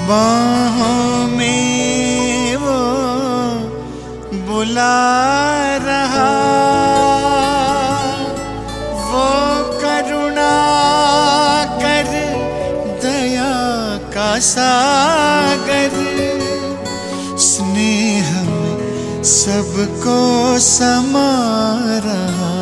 बाहों में वो बुला रहा, वो करुणा कर दया का सागर, स्नेह में सबको समा रहा।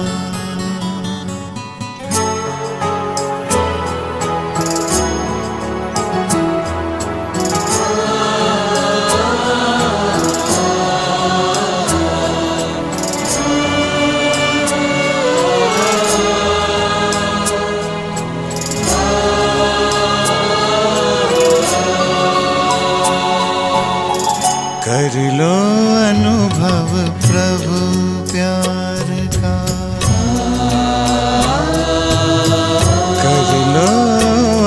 कर लो अनुभव प्रभु प्यार का, कर लो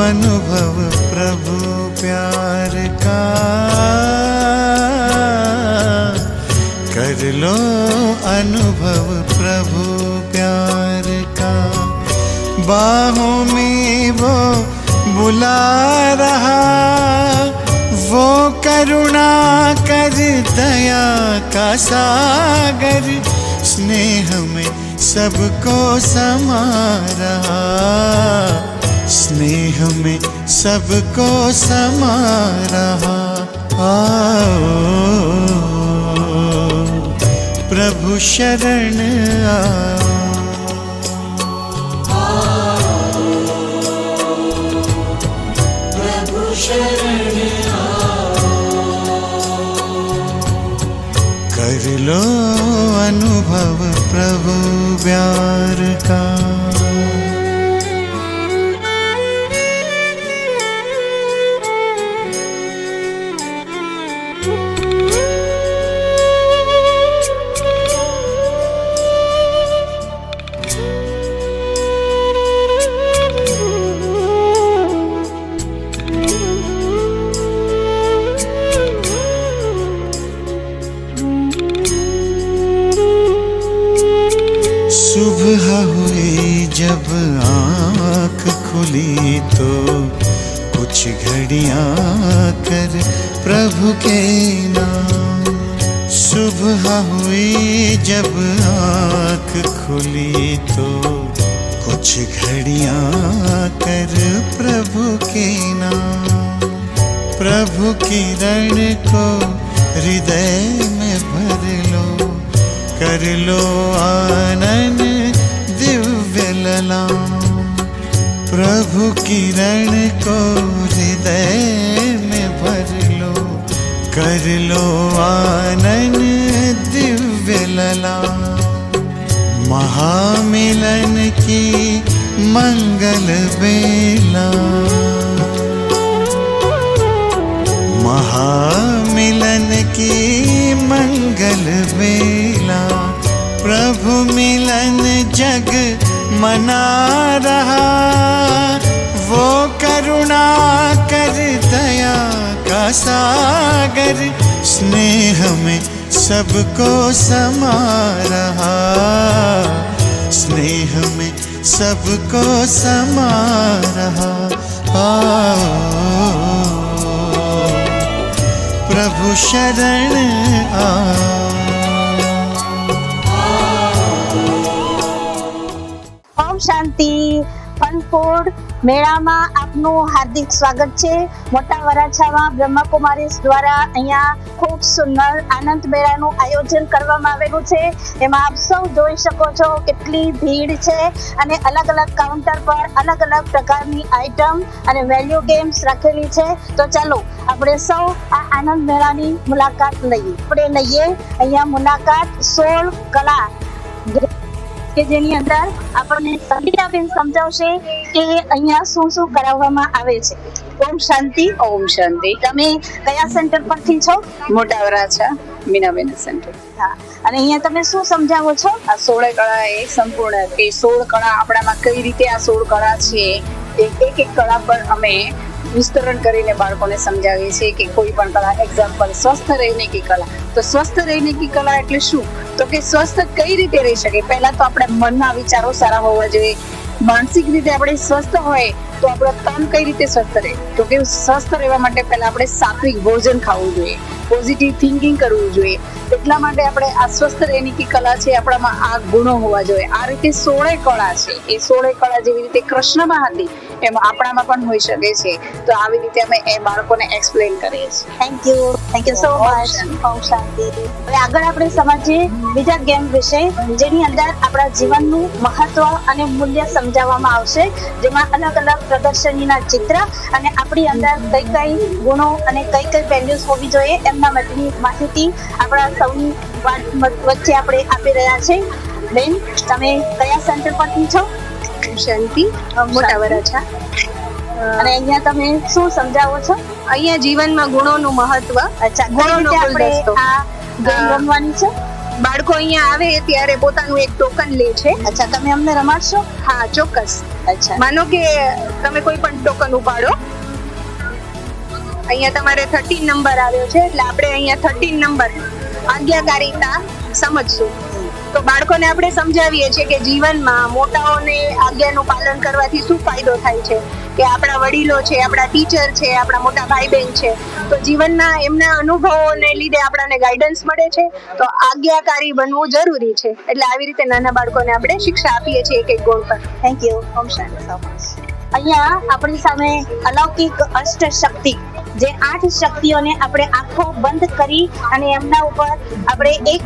अनुभव प्रभु प्यार का, कर लो अनुभव प्रभु प्यार का। बाहों में वो बुला रहा, वो करुणा कर दया का सागर, स्नेह में सबको समा रहा, स्नेह में सबको समा रहा। आओ प्रभु शरण आओ, प्रभु शरण कर लो अनुभव प्रभु प्यार का। सुबह हुई जब आँख खुली तो कुछ घड़ियाँ कर प्रभु के नाम। सुबह हुई जब आँख खुली तो कुछ घड़ियाँ कर प्रभु के नाम। प्रभु किरण को हृदय में भर लो, कर लो आनंद दिव्य ललाम। प्रभु किरण को हृदय में भर लो, कर लो आनंद दिव्य ललाम। महामिलन की मंगल बेला, महामिलन की मंगल बेला, प्रभु मिलन जग मना रहा, वो करुणा कर दया का सागर, स्नेह में सबको समा रहा, स्नेह में सबको समा रहा। प्रभु शरण आओ। ઓમ શાંતિ ફન ફૂડ મેળામાં આપનું હાર્દિક સ્વાગત છે। મોટા વરાછામાં બ્રહ્મકુમારીઝ દ્વારા અહીંયા ખૂબ સુંદર આનંદ મેળાનું આયોજન કરવામાં આવેલું છે। એમાં આપ સૌ જોઈ શકો છો કેટલી ભીડ છે અને અલગ અલગ કાઉન્ટર પર અલગ અલગ પ્રકારની આઈટમ અને વેલ્યુ ગેમ્સ રાખેલી છે। તો ચાલો આપણે સૌ આ આનંદ મેળાની મુલાકાત લઈએ। આપણે લઈએ અહીંયા મુલાકાત 16 કલા કે જેની અંદર આપણને સંગીતાબેન સમજાવશે કે અહીંયા શું શું કરાવવામાં આવે છે। ઓમ શાંતિ। ઓમ શાંતિ। તમે કયા સેન્ટર પરથી છો? મોટા વરાછા મીનાબેન સેન્ટર। હા, અને અહીંયા તમે શું સમજાવો છો? આ 16 કળા એ સંપૂર્ણ કે 16 કળા આપણામાં કઈ રીતે આ 16 કળા છે, એક એક કળા પર અમે વિસ્તરણ કરીને બાળકોને સમજાવીએ છીએ કે કોઈ પણ કળા, એક્ઝામ્પલ સ્વસ્થ રહેને કી કળા, તો સ્વસ્થ રહેને કી કળા એટલે શું, તો કે સ્વસ્થ કઈ રીતે રહી શકે। પહેલા તો આપણે મનના વિચારો સારા હોવા જોઈએ, માનસિક રીતે આપણે સ્વસ્થ હોય તો આપણું તન કઈ રીતે સ્વસ્થ રહે? તો કે સ્વસ્થ રહેવા માટે પહેલા આપણે સાત્વિક ભોજન ખાવું જોઈએ, પોઝિટિવ થિંકિંગ કરવું જોઈએ. એટલા માટે આપણે આ સ્વસ્થ રહેવાની કી કલા છે, આપણામાં આ ગુણો હોવા જોઈએ. આ રીતે 16 કળા છે. એ 16 કળા જેવી રીતે કૃષ્ણમાં હતી એમ આપણામાં પણ હોઈ શકે છે. તો આવી રીતે અમે એ બાળકોને એક્સપ્લેન કરીએ છીએ. Thank you so much. Om Shanti. હવે આગળ આપણે સમજીએ બીજા ગેમ વિશે, જેની અંદર આપણા જીવનનું મહત્વ અને મૂલ્ય સમજાવવામાં આવશે, જેમાં અલગ અલગ પ્રદર્શનીના ચિત્ર અને આપણી અંદર કઈ કઈ ગુણો અને કઈ વેલ્યુઝ હોવી જોઈએ એમના માટેની માહિતી આપણા સૌની વચ્ચે આપણે આપી રહ્યા છે. બેન, તમે કયા સેન્ટર પરથી છો? શાંતિ, મોટા વરાછા. અને અહીંયા તમે શું સમજાવો છો? અહીંયા જીવનમાં ગુણોનું મહત્વ. અચ્છા, ગુણોનો આપણે આ ગેમ રમવાની છે. બાળકો અહીંયા આવે ત્યારે પોતાનું એક ટોકન લે છે. અચ્છા, તમે અમને રમાડશો? હા, ચોક્કસ. અચ્છા, માનો કે તમે કોઈ પણ ટોકન ઉપાડો. અહીંયા તમારે 13 નંબર આવ્યો છે, એટલે આપણે અહીંયા 13 નંબર આજ્ઞાકારિતા સમજશું. તો બાળકોને આપણે સમજાવીએ છીએ કે જીવનમાં મોટાઓને આજ્ઞાનું પાલન કરવાથી શું ફાયદો થાય છે, કે આપણા વડીલો છે, આપણા ટીચર છે, આપણા મોટા ભાઈ બહેન છે, તો જીવનના એમના અનુભવોને લીધે આપણને ગાઈડન્સ મળે છે. તો આજ્ઞાકારી બનવું જરૂરી છે. એટલે આવી રીતે નાના બાળકોને આપણે શિક્ષા આપીએ છીએ એક ગુણ પર. Thank you. Om Shanti. So much. અહીંયા આપણી સામે અલૌકિક અષ્ટ શક્તિ, જે 8 શક્તિઓને આપણે આંખો બંધ કરી અને એમના ઉપર આપણે એક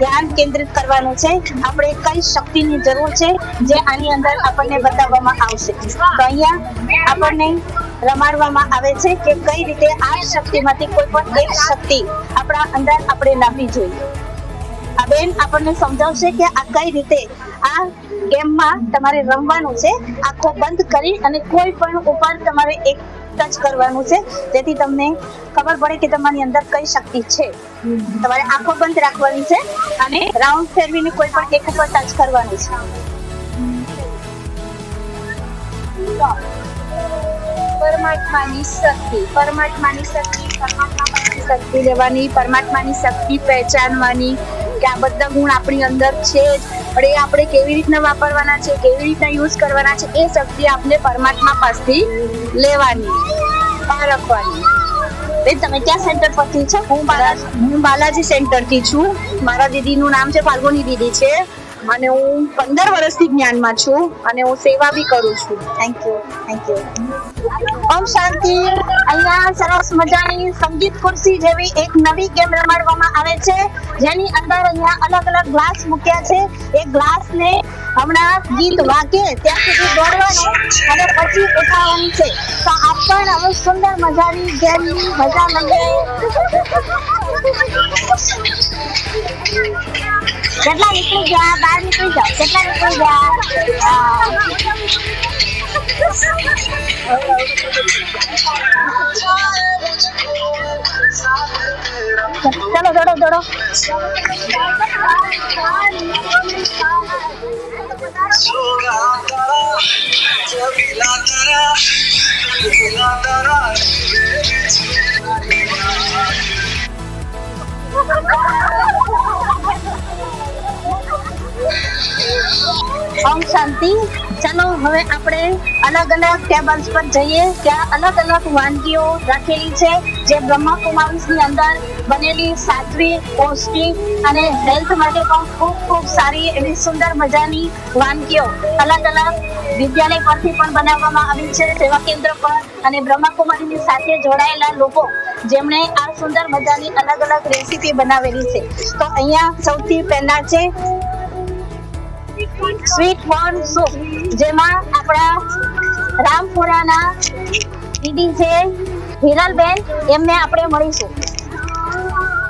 ધ્યાન કેન્દ્રિત કરવાનું છે. આપણે કઈ શક્તિની જરૂર છે જે આની અંદર આપણને બતાવવામાં આવશે. તો અહીંયા આપણને રમાડવામાં આવે છે કે કઈ રીતે 8 શક્તિમાંથી કોઈ પણ એક શક્તિ આપણા અંદર આપણે લાવવી જોઈએ. આ બેન આપણને સમજાવશે કે આ કઈ રીતે આ ગેમમાં તમારે રમવાનું છે. આંખો બંધ કરી અને કોઈ પણ ઉપર તમારે એક ટચ કરવાનું છે, જેથી તમને ખબર પડે કે તમારી અંદર કઈ શક્તિ છે. તમારે આંખો બંધ રાખવાની છે અને રાઉન્ડ ફેરવીને કોઈ પણ એક ઉપર ટચ કરવાનું છે. પરમાત્માની શક્તિ, પરમાત્માની શક્તિ, પરમાત્માની શક્તિ લેવાની, પરમાત્માની શક્તિ પહેચાનવાની કે આ બધા ગુણ આપણી અંદર છે જ, પણ એ આપણે કેવી રીતના વાપરવાના છે, કેવી રીતના યુઝ કરવાના છે, એ શક્તિ આપણે પરમાત્મા પાસેથી લેવાની, પારખવાની. બેન, તમે ક્યાં સેન્ટર પરથી છો? હું બાલાજી સેન્ટરથી છું. મારા દીદીનું નામ છે ફાલ્ગુની દીદી છે અને હું 15 વર્ષથી જ્ઞાનમાં છું અને હું સેવા બી કરું છું. Thank you. Thank you. Om Shanti. અહીંયા સરસ મજાની સંગીત ખુરશી જેવી એક નવી ગેમ રમાડવામાં આવે છે, જેની અંદર અહીંયા અલગ અલગ ગ્લાસ મૂક્યા છે. એ ગ્લાસને હમણાં ગીત વાગે ત્યાં સુધી દોડવાનું અને પછી ઉઠાવવાનું છે. તો આપ પણ હવે સુંદર મજાની ગેમની મજા લઈએ. કેટલા નીકળી ગયા? બહાર નીકળી જાઓ. કેટલા નીકળી ગયા? ચલો, દોડો દોડો. ઓમ શાંતિ. ચાલો હવે આપણે અલગ અલગ ટેબલ્સ પર જઈએ. ત્યાં અલગ અલગ વાનગીઓ રાખેલી છે, જે બ્રહ્માકુમારીઝની અંદર બનેલી સાત્વિક, પૌષ્ટિક અને હેલ્થ માટે પણ ખૂબ સારી એવી સુંદર મજાની વાનગીઓ અલગ અલગ વિદ્યાલય પરથી પણ બનાવવામાં આવી છે, સેવા કેન્દ્ર પર અને બ્રહ્માકુમારીની સાથે જોડાયેલા લોકો જેમણે આ સુંદર મજાની અલગ અલગ રેસીપી બનાવેલી છે. તો અહીંયા સૌથી પહેલા છે સ્વીટ કોર્ન સૂપ, જેમાં આપણા રામપુરાના દીદી છે હિરલબેન, એમને આપણે મળીશું.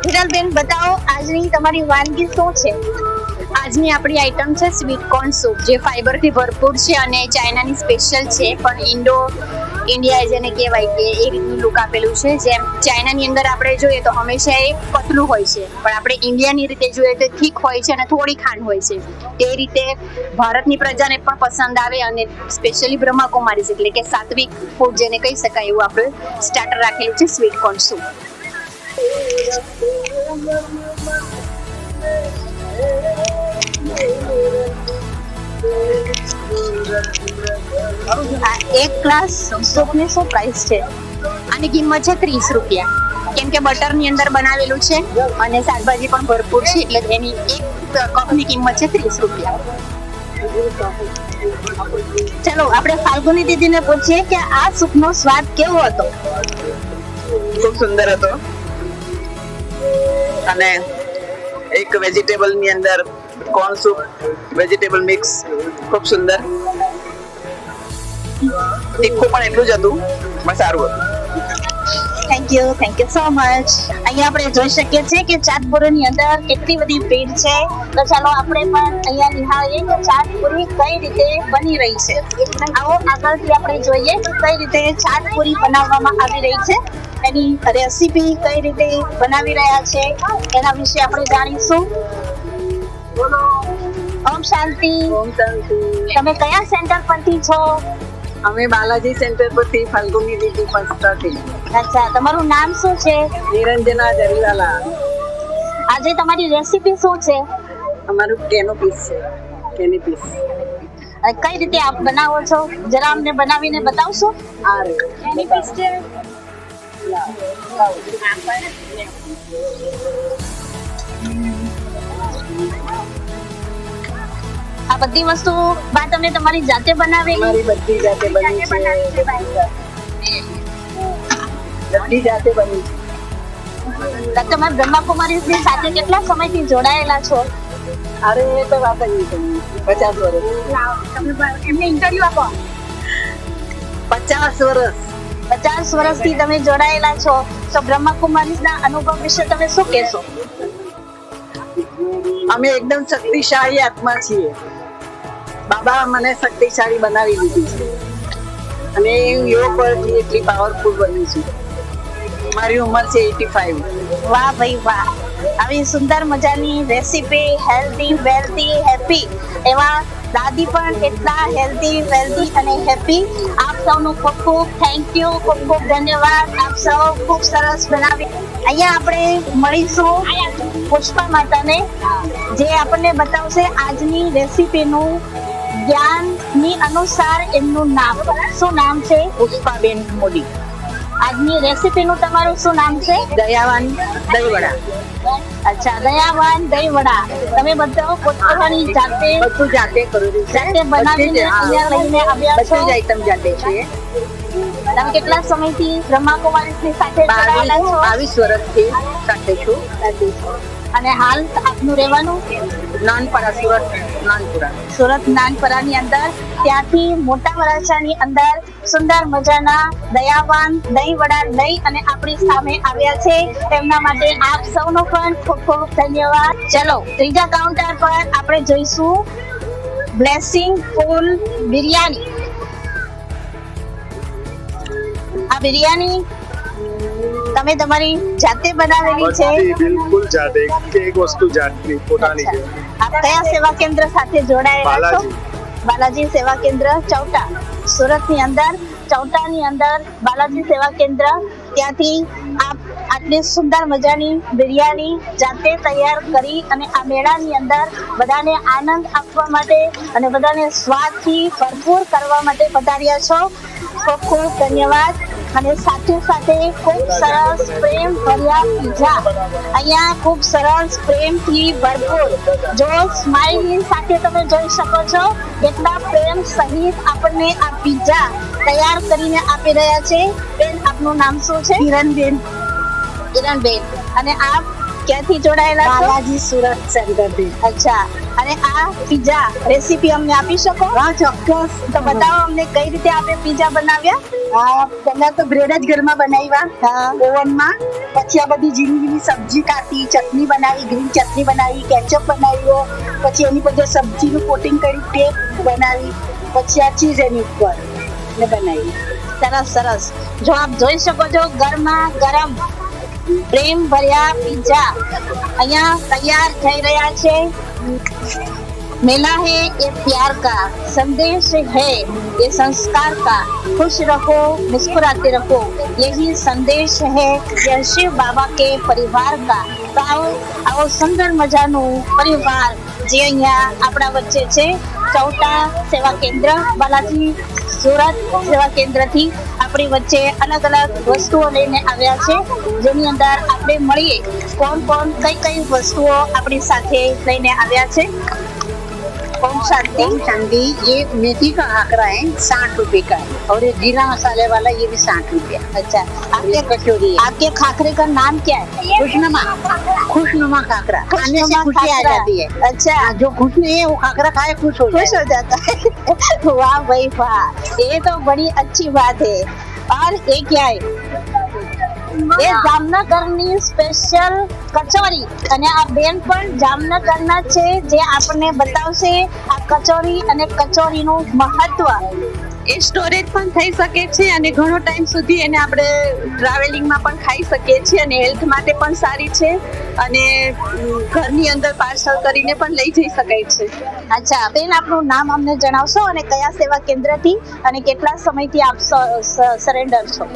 હિરલબેન, બતાવો આજની તમારી વાનગી શું છે? આજની આપણી આઈટમ છે સ્વીટ કોર્ન સૂપ, જે ફાઈબરથી ભરપૂર છે અને ચાઇનાની સ્પેશિયલ છે, પણ ઇન્ડિયા જેને કહેવાય કે એ રીતનું લુક આપેલું છે. જેમ ચાઇનાની અંદર આપણે જોઈએ તો હંમેશા એ પતલું હોય છે, પણ આપણે ઇન્ડિયાની રીતે જોઈએ તો થીક હોય છે અને થોડી ખાંડ હોય છે. તે રીતે ભારતની પ્રજાને પણ પસંદ આવે અને સ્પેશિયલી બ્રહ્માકુમારીઝ એટલે કે સાત્વિક ફૂડ જેને કહી શકાય એવું આપણે સ્ટાર્ટર રાખેલું છે સ્વીટ કોર્ન સૂપ. એક ગ્લાસ સૂપની શું પ્રાઇસ છે? આની કિંમત છે 30 રૂપિયા, કેમ કે બટરની અંદર બનાવેલું છે અને શાકભાજી પણ ભરપૂર છે, એટલે એની એક કપની કિંમત છે 30 રૂપિયા. ચલો આપણે ફાલ્ગુની દીદીને પૂછીએ કે આ સૂપનો સ્વાદ કેવો હતો? ખૂબ સુંદર હતો અને એક વેજીટેબલ ની અંદર કોર્ન સૂપ, વેજીટેબલ મિક્સ ખૂબ સુંદર. તીખું પણ એટલું જ હતું, પણ સારું હતું. Thank you so much. અહીંયા આપણે જોઈ શકીએ છીએ કે ચાટપુરીની અંદર કેટલી બધી ભીડ છે. તો ચાલો આપણે પણ અહીંયા નિહાળીએ કે ચાટપુરી કઈ રીતે બની રહી છે. આવો આગળથી આપણે જોઈએ કે કઈ રીતે ચાટપુરી બનાવવામાં આવી રહી છે, એની રેસીપી કઈ રીતે બનાવી રહ્યા છે એના વિશે આપણે જાણીશું. ઓમ શાંતિ. તમે કયા સેન્ટર પરથી છો? અમે બાલાજી સેન્ટર પરથી ફાલ્ગુની દીદી પંચથી. અચ્છા, તમારું નામ શું છે? નિરંજના જરીવાલા. આજે તમારી રેસીપી શું છે? અમારું કેનો પીસ છે, કેની પીસ. અને કઈ રીતે આપ બનાવો છો, જરા અમને બનાવીને બતાવશો? આ રે કેની પીસ છે? આ બધી વસ્તુ બા તમે તમારી જાતે બનાવેલી? મારી બધી જાતે બની છે, બધી જાતે બની છે. તમે બ્રહ્માકુમારીઝની સાથે કેટલા સમયથી જોડાયેલા છો? અરે એ તો વાત જ નહીં કરી, 50 વર્ષ. એમને ઇન્ટરવ્યુ આપો. 50 વર્ષ. 50 વર્ષથી તમે જોડાયેલા છો, તો બ્રહ્માકુમારીઝના અનુભવ વિશે તમે શું કહેશો? અમે એકદમ શક્તિશાળી આત્મા છીએ. બાબા મને શક્તિશાળી બનાવી દીધી છે અને યોગ પરથી એટલી પાવરફુલ બની છું. મારી ઉંમર છે 85. વાહ ભાઈ વાહ. આવી સુંદર મજાની રેસીપી, હેલ્ધી, વેલ્ધી, હેપી એવા દાદી પણ એટલા હેલ્ધી, વેલ્ધી અને હેપી. આપ સૌનું ખૂબ ખૂબ થેન્ક યુ, ખૂબ ખૂબ ધન્યવાદ. આપ સૌ ખૂબ સરસ બનાવી. અહીંયા આપણે મળીશું પુષ્પા માતાને, જે આપણને બતાવશે આજની રેસીપીનું જ્ઞાનની અનુસાર એમનું નામ. શું નામ છે? પુષ્પાબેન મોદી. આજની રેસીપીનું તમારું શું નામ છે? દયાવાન દહીંવડા. અચ્છા, દયાવાન દહીંવડા. તમે બધા પોતાની જાતે બધું જાતે કરું છું, જાતે બનાવીને અહીંયા લઈને આવ્યા છો? બધી જ આઈટમ જાતે છે. તમે કેટલા સમયથી બ્રહ્માકુમારીઝની સાથે જોડાયેલા છો? 22 વર્ષથી સાથે છું. અને હાલ આપનું રહેવાનું નાનપરા, સુરત નાનપુરા. સુરત નાનપરાની અંદર, ત્યાંથી મોટા વરાછાની અંદર સુંદર મજાના દયાવાન દહીંવડા લઈ અને આપણી સામે આવ્યા છે. તેમના માટે આપ સૌનો પણ ખૂબ ખૂબ ધન્યવાદ. ચલો ત્રીજા કાઉન્ટર પર આપણે જોઈશું બ્લેસિંગ ફૂલ બિરયાની. આ બિરયાની તમે તમારી જાતે બનાવેલી છે? બિલકુલ જાતે, એક વસ્તુ જાતની પોતાની છે. આપ કયા સેવા કેન્દ્ર સાથે જોડાયેલા છો? બાલાજી સેવા કેન્દ્ર ચૌટા, સુરતની અંદર. ચૌટાની અંદર બાલાજી સેવા કેન્દ્ર, ત્યાંથી આપ આટલી સુંદર મજાની બિરયાની જાતે તૈયાર કરી અને આ મેળાની અંદર બધાને આનંદ આપવા માટે અને બધાને સ્વાદથી ભરપૂર કરવા માટે પધાર્યા છો. ખૂબ ખૂબ ધન્યવાદ. અને સાથે સાથે ખૂબ સરસ પ્રેમ ભર્યા પીઝા, અહીંયા ખૂબ સરસ પ્રેમથી ભરપૂર. જો સ્માઇલની સાથે તમે જોઈ શકો છો કેટલા પ્રેમ સહિત આપણને આ પીઝા તૈયાર કરીને આપી રહ્યા છે. બેન, આપનું નામ શું છે? કિરણબેન. કિરણબેન. અને આપ ક્યાંથી જોડાયેલા છો? બાલાજી સુરત સેન્ટરથી. અચ્છા, અને આ પીઝા રેસીપી અમને આપી શકો? હા, ચોક્કસ. તો બતાવો અમને કઈ રીતે આપે પીઝા બનાવ્યા. પહેલા તો બ્રેડ જ ઘરમાં બનાવ્યા ઓવનમાં, પછી આ બધી ઝીણી ઝીણી સબ્જી કાઢી, ચટણી બનાવી, ગ્રીન ચટણી બનાવી, કેચઅપ બનાવ્યો, પછી એની પર સબ્જીનું કોટિંગ કરી ટેપ બનાવી, પછી આ ચીઝ એની ઉપર ને બનાવી. સરસ સરસ. જો આપ જોઈ શકો છો ગરમા ગરમ પ્રેમ ભર્યા પીઝા અહીંયા તૈયાર થઈ રહ્યા છે. मेला है ये प्यार का, संदेश है ये संस्कार का, खुश रहो मुस्कुराते रहो, यही संदेश है ये शिव बाबा के परिवार का. તો આવો સુંદર મજાનું પરિવાર જે અહીંયા આપણા વચ્ચે છે. ચૌટા સેવા કેન્દ્ર, બાલાજી સુરત સેવા કેન્દ્રથી આપણી વચ્ચે અલગ અલગ વસ્તુઓ લઈને આવ્યા છે, જેની અંદર આપણે મળીએ કોણ કોણ કઈ વસ્તુઓ આપણી સાથે લઈને આવ્યા છે. ओम शांति. शांति. ये मेथी का आकरा है 60 रुपए का है और ये जीरा मसाले वाला ये भी 60 रुपया. अच्छा, आपके कचौरी है आपके खाखरे का नाम क्या है? खुशनुमा खाकरा. खाने से खुशी आ जाती है. अच्छा, जो खुश नहीं है वो खाकरा खाए खुश हो खुश हो जाता है. वाह भाई वाह, ये तो बड़ी अच्छी बात है. और ये क्या है? ये જામનગરની સ્પેશિયલ કચોરી, અને આ બેન પણ જામનગરના છે જે આપણને બતાવશે આ કચોરી અને કચોરીનું મહત્વ. એ સ્ટોરેજ પણ થઈ શકે છે અને ઘણો ટાઈમ સુધી એને આપણે ટ્રાવેલિંગમાં પણ ખાઈ શકીએ છીએ અને હેલ્થ માટે પણ સારી છે અને ઘરની અંદર પાર્સલ કરીને પણ લઈ જઈ શકાય છે. અચ્છા બેન, આપનું નામ અમને જણાવશો અને કયા સેવા કેન્દ્રથી અને કેટલા સમયથી આપ સરેન્ડર છો?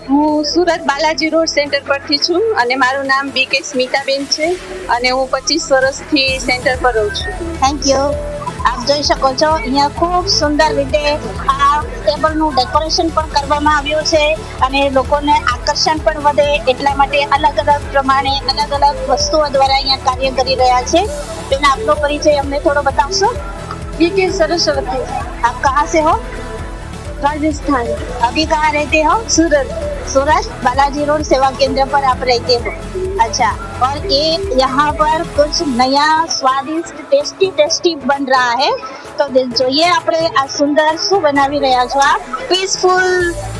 હું સુરત બાલાજી રોડ સેન્ટર પરથી છું અને મારું નામ બીકે સ્મિતાબેન છે અને હું 25 વર્ષથી સેન્ટર પર રહું છું. Thank you. આપ જોઈ શકો છો અહીંયા ખૂબ સુંદર રીતે આ ટેબલનું ડેકોરેશન પણ કરવામાં આવ્યું છે અને લોકોને આકર્ષણ પણ વધે એટલા માટે અલગ અલગ પ્રમાણે અલગ અલગ વસ્તુઓ દ્વારા અહીંયા કાર્ય કરી રહ્યા છે. બેન, આપનો પરિચય અમને થોડો बताओ. બીકે સરસ્વતી. आप कहाँ से हो? राजस्थान. अभी कहाँ रहते हो? सूरत. सूरत बालाजी रोड सेवा केंद्र पर आप रहते हो. अच्छा, और ये यहाँ पर कुछ नया स्वादिष्ट टेस्टी बन रहा है, तो જોઈએ આપણે આ સુંદર શું બનાવી રહ્યા છો આપ? Peaceful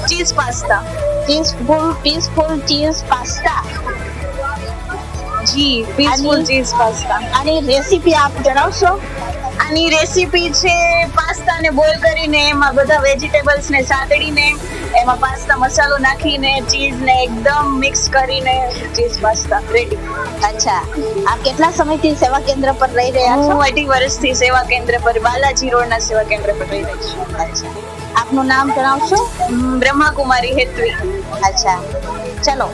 cheese pasta. Peaceful cheese pasta. જી, પીસફુલ ચીઝ પાસ્તા. આની રેસીપી આપ જણાવશો? આની રેસીપી છે પાસ્તાને બોઇલ કરીને એમાં બધા વેજીટેબલ્સ ને સાતડીને એમાં પાસ્તા મસાલો નાખીને ચીઝને એકદમ મિક્સ કરીને ચીઝ પાસ્તા રેડી. અચ્છા, આપ કેટલા સમયથી સેવા કેન્દ્ર પર રહી રહ્યા છો? હું 18 વર્ષથી સેવા કેન્દ્ર પર બાલાજી રોડના સેવા કેન્દ્ર પર રહી રહી છું. અચ્છા, આપનું નામ જણાવશો? બ્રહ્માકુમારી હેતવી. અચ્છા, ચલો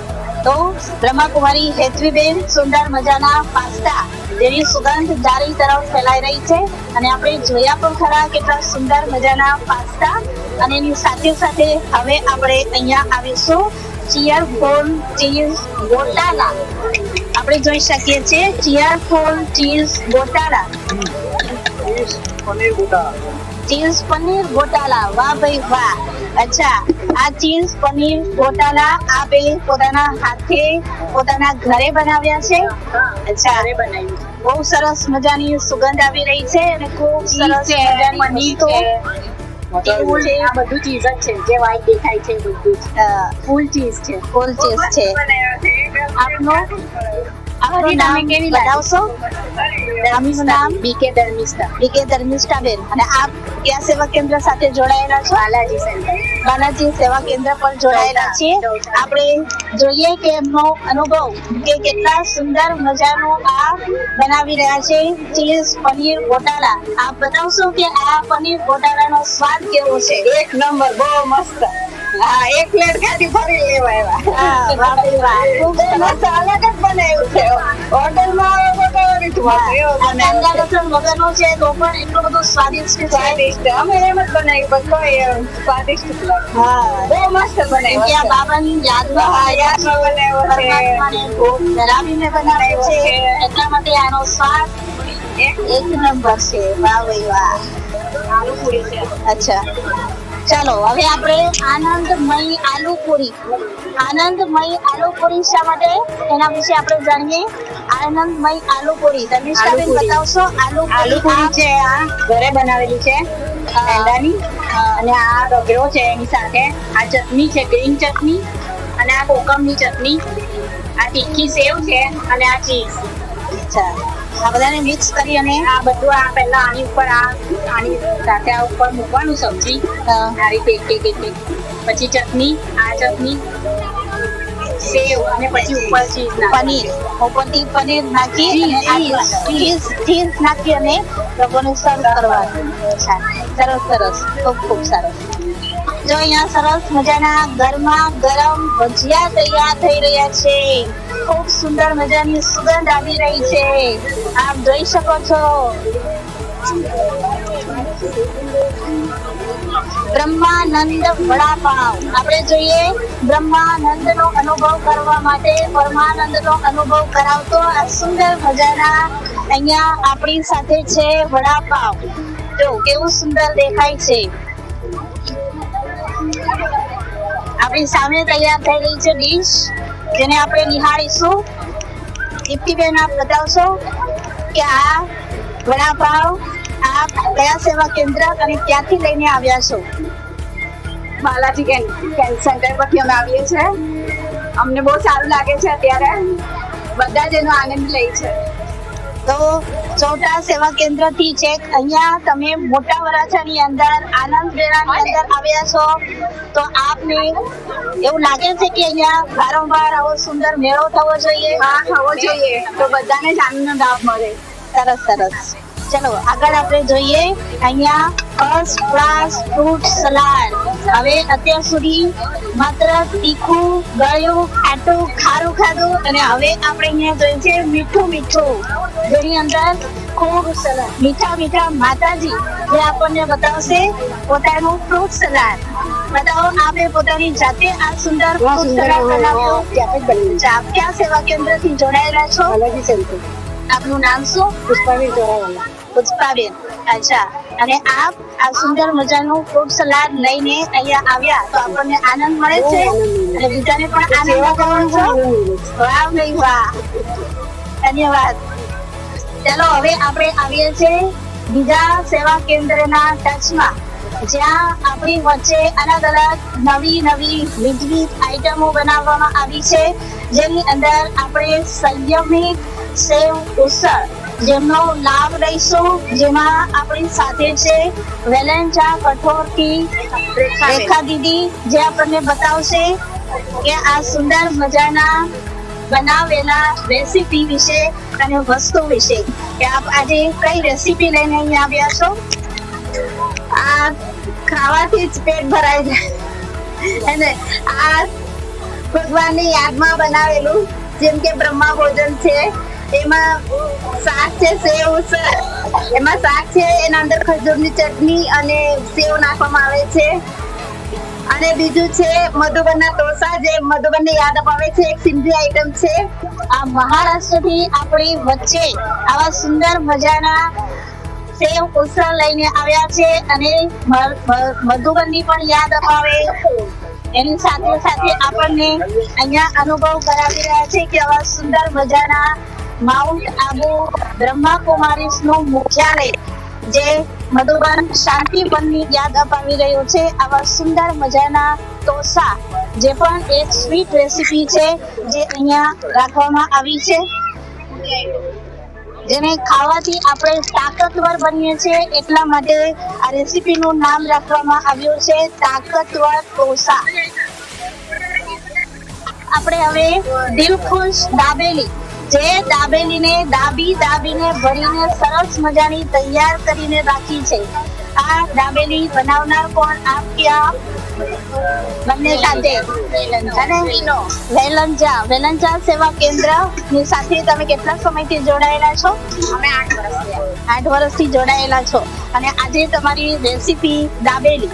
તો બ્રહ્માકુમારી હેતવીબેન સુંદર મજાના પાસ્તા જેની સુગંધ ચારે તરફ ફેલાઈ રહી છે અને આપણે જોયા પણ ખરા કેટલા સુંદર મજાના પાસ્તા. અને એની સાથે સાથે હવે આપણે અહીંયા આવીશું ચીયરફુલ ચીઝ ગોટાલા. આપણે જોઈ શકીએ છીએ ચીયરફુલ ચીઝ ગોટાલા. ચીઝ પનીર ગોટાલા. વાહ ભાઈ વાહ. અચ્છા, આ ચીઝ પનીર ગોટાલા આપે પોતાના હાથે પોતાના ઘરે બનાવ્યા છે? અચ્છા, બહુ સરસ મજાની સુગંધ આવી રહી છે અને ખૂબ સરસ મજાની વસ્તુ. આ બધું ચીઝ જ છે જે વ્હાઈટ દેખાય છે બધું ફૂલ ચીઝ છે. ફૂલ ચીઝ છે. આપનું નામ बताओ. આપનું નામ? બીકે ધર્મિષ્ઠા. બીકે ધર્મિષ્ઠા બેન. અને આપ કયા સેવા કેન્દ્ર સાથે જોડાયેલા છો? બાલાજી સેન્ટર. બાલાજી સેવા કેન્દ્ર પર જોડાયેલા છીએ. આપણે જોઈએ કે એમનો અનુભવ કે કેટલા સુંદર મજાનું આ બનાવી રહ્યા છે ચીઝ પનીર ગોટાલા. આપ બતાવશો કે આ પનીર ગોટાલાનો સ્વાદ કેવો છે? એક નંબર, બહુ મસ્ત. હા, એક પ્લેટ ખાધી ફરી લેવા આવ્યા. વાહ ભાઈ વાહ, ખૂબ સરસ. અલગ જ બનાવ્યું છે. હોટલમાં આવે તો કેવું રીતનું હશે એવું આ કાંદા લસણ વગરનું છે તો પણ એટલું બધું સ્વાદિષ્ટ છે. સ્વાદિષ્ટ. અમે એમ જ બનાવ્યું પણ કોઈ સ્વાદિષ્ટ જ લાગે. હા, બહુ મસ્ત બનાવ્યું કે આ છે. બાબાની યાદમાં હા, યાદમાં બનાવ્યો છે. પરમાત્માને ભોગ ધરાવીને બનાવ્યો છે એટલા માટે આનો સ્વાદ એક નંબર છે. વાહ ભાઈ વાહ. અચ્છા, ચાલો હવે આપણે આનંદમય આલુપુરી શા માટે એના વિશે આપણે જાણીએ. આનંદમય આલુપુરી ધર્મિષ્ઠાબેન બતાવશો? આલુપુરી છે આ ઘરે બનાવેલી છે મેંદાની અને આ રગડો છે એની સાથે આ ચટણી છે ગ્રીન ચટણી અને આ કોકમની ચટણી આ તીખી સેવ છે અને આ ચીઝ. અચ્છા, આ બધાને મિક્સ કરી અને આ બધું આ પહેલા આની ઉપર આની સાથે આ ઉપર મૂકવાનું સબ્જી આ રીતે એક પછી ચટણી આ ચટણી સેવ અને પછી ઉપર ચીઝ પનીર ઉપરથી પનીર નાખી ચીઝ નાખી અને લોકોને સર્વ કરવાનું. અચ્છા, સરસ ખૂબ સરસ. જો અહીંયા સરસ મજાના ગરમા ગરમ ભજીયા તૈયાર થઈ રહ્યા છે. ખૂબ સુંદર મજાની સુગંધ આવી રહી છે, આપ જોઈ શકો છો. બ્રહ્માનંદ વડાપાવ. આપણે જોઈએ બ્રહ્માનંદનો અનુભવ કરવા માટે પરમાનંદનો અનુભવ કરાવતો આ સુંદર મજાના અહીંયા આપણી સાથે છે વડાપાવ. જો કેવું સુંદર દેખાય છે. આપણી સામે તૈયાર થઈ રહી છે ડીશ, જેને આપણે નિહાળીશું. દીપ્તિબેન, આપ બતાવશો કે આ વડાપાવ આપ કયા સેવા કેન્દ્ર અને ક્યાંથી લઈને આવ્યા છો? બાલાજી કેન્સર સેન્ટર પરથી અમે આવીએ છીએ. અમને બહુ સારું લાગે છે. અત્યારે બધા જ એનો આનંદ લે છે. તો ચોટા સેવા કેન્દ્ર થી છેક અહીંયા તમે મોટા વરાછાની અંદર આનંદ મેળાની અંદર આવ્યા છો, તો આપને એવું લાગે છે કે અહીંયા વારંવાર આવો સુંદર મેળો થવો જોઈએ? હા, થવો જોઈએ, તો બધાને જ આનંદ લાભ મળે. સરસ સરસ. ચલો આગળ આપણે જોઈએ. અહીંયા ફર્સ્ટ ક્લાસ ફ્રૂટ સલાડ. હવે અત્યાર સુધી માત્ર તીખું, ગળ્યું, ખાટું, ખારું ખાધું અને હવે આપણે અહીંયા જોઈએ છે મીઠું મીઠું, જેની અંદર ખૂબ મીઠા મીઠા માતાજી જે આપણને બતાવશે પોતાનું ફ્રૂટ સલાડ. બતાવો, આપે પોતાની જાતે આ સુંદર ફ્રૂટ સલાડ બનાવ્યું. ક્યાં સેવા કેન્દ્રથી જોડાયેલા છો? આપનું નામ શું? પુષ્પાબેન. અચ્છા. અને આપ આ સુંદર મજાનું ફ્રૂટ સલાડ લઈને અહીંયા આવ્યા તો આપણને આનંદ મળે છે અને બીજાને પણ આનંદ આપવાનો છો. વાહ ભાઈ વાહ, ધન્યવાદ. ચાલો હવે આપણે આવીએ છીએ બીજા સેવા કેન્દ્રના ટચમાં, જ્યાં આપણી વચ્ચે અલગ અલગ નવી નવી વિવિધ આઈટમો બનાવવામાં આવી છે, જેની અંદર આપણે સંયમિત સેવ ઉસળ જેમનો લાભ લઈશું, જેમાં આપણી સાથે છે વેલેન્જા કઠોરથી રેખા દીદી, જે આપણને બતાવશે કે આ સુંદર મજાના બનાવેલા રેસીપી વિશે અને વસ્તુ વિશે કે આપ આજે કઈ રેસીપી લઈને અહીંયા આવ્યા છો? આ ખાવાથી જ પેટ ભરાઈ જાય અને આ ભગવાનની યાદમાં બનાવેલું, જેમ કે બ્રહ્મા ભોજન છે, એમાં શાક છે સેવ ઉસળ. એમાં શાક છે, એના અંદર ખજૂરની ચટણી અને સેવ નાખવામાં આવે છે. અને બીજું છે મધુબનના ઢોસા, જે મધુબનને યાદ અપાવે છે. એક સિંધી આઈટમ છે. આ મહારાષ્ટ્રથી આપણી વચ્ચે આવા સુંદર મજાના સેવ ઉસળ લઈને આવ્યા છે અને મધુબનની પણ યાદ અપાવે, એની સાથે સાથે આપણને અહીંયા અનુભવ કરાવી રહ્યા છે કે આવા સુંદર મજાના માઉન્ટ આબુ બ્રહ્માકુમારીઝનું મુખ્યાલય જે મધુબન શાંતિવનની યાદ અપાવી રહ્યું છે. આવા સુંદર મજાના ઢોસા, જે પણ એક સ્વીટ રેસીપી છે, જે અહીંયા રાખવામાં આવી છે, જેને ખાવાથી આપણે તાકતવર બનીએ છીએ, એટલા માટે આ રેસીપીનું નામ રાખવામાં આવ્યું છે તાકતવર ઢોસા. આપણે હવે દિલખુશ દાબેલી, જે દાબેલીને દાબીને ભરીને સરસ મજાની તૈયાર કરીને રાખી છે. આ દાબેલી બનાવનાર કોણ? આપ ક્યાં બંને સાથે વેલંજા સેવા કેન્દ્ર ની સાથે તમે કેટલા સમયથી જોડાયેલા છો? અમે 8 વર્ષથી જોડાયેલા છો. અને આજે તમારી રેસીપી દાબેલી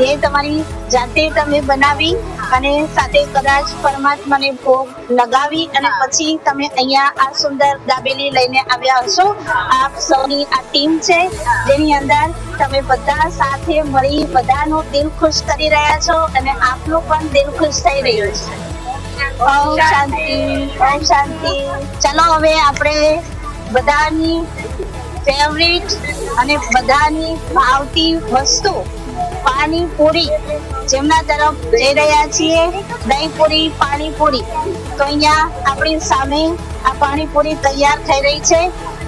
એ તમારી જાતે તમે બનાવી અને સાથે કદાચ પરમાત્માને ભોગ લગાવી અને પછી તમે અહીંયા આ સુંદર દાબેલી લઈને આવ્યા હશો. આપ સૌની આ ટીમ છે, જેની અંદર તમે બધા સાથે મળી બધાનું દિલ ખુશ કરી રહ્યા છો અને આપનું પણ દિલ ખુશ થઈ રહ્યું છે. ઓમ શાંતિ, ઓમ શાંતિ. ચલો હવે આપણે બધાની ફેવરિટ અને બધાની ભાવતી વસ્તુ પાણીપુરી જેમના તરફ જઈ રહ્યા છીએ. દહીંપુરી, પાણીપુરી. તો અહીંયા આપણી સામે આ પાણીપુરી તૈયાર થઈ રહી છે,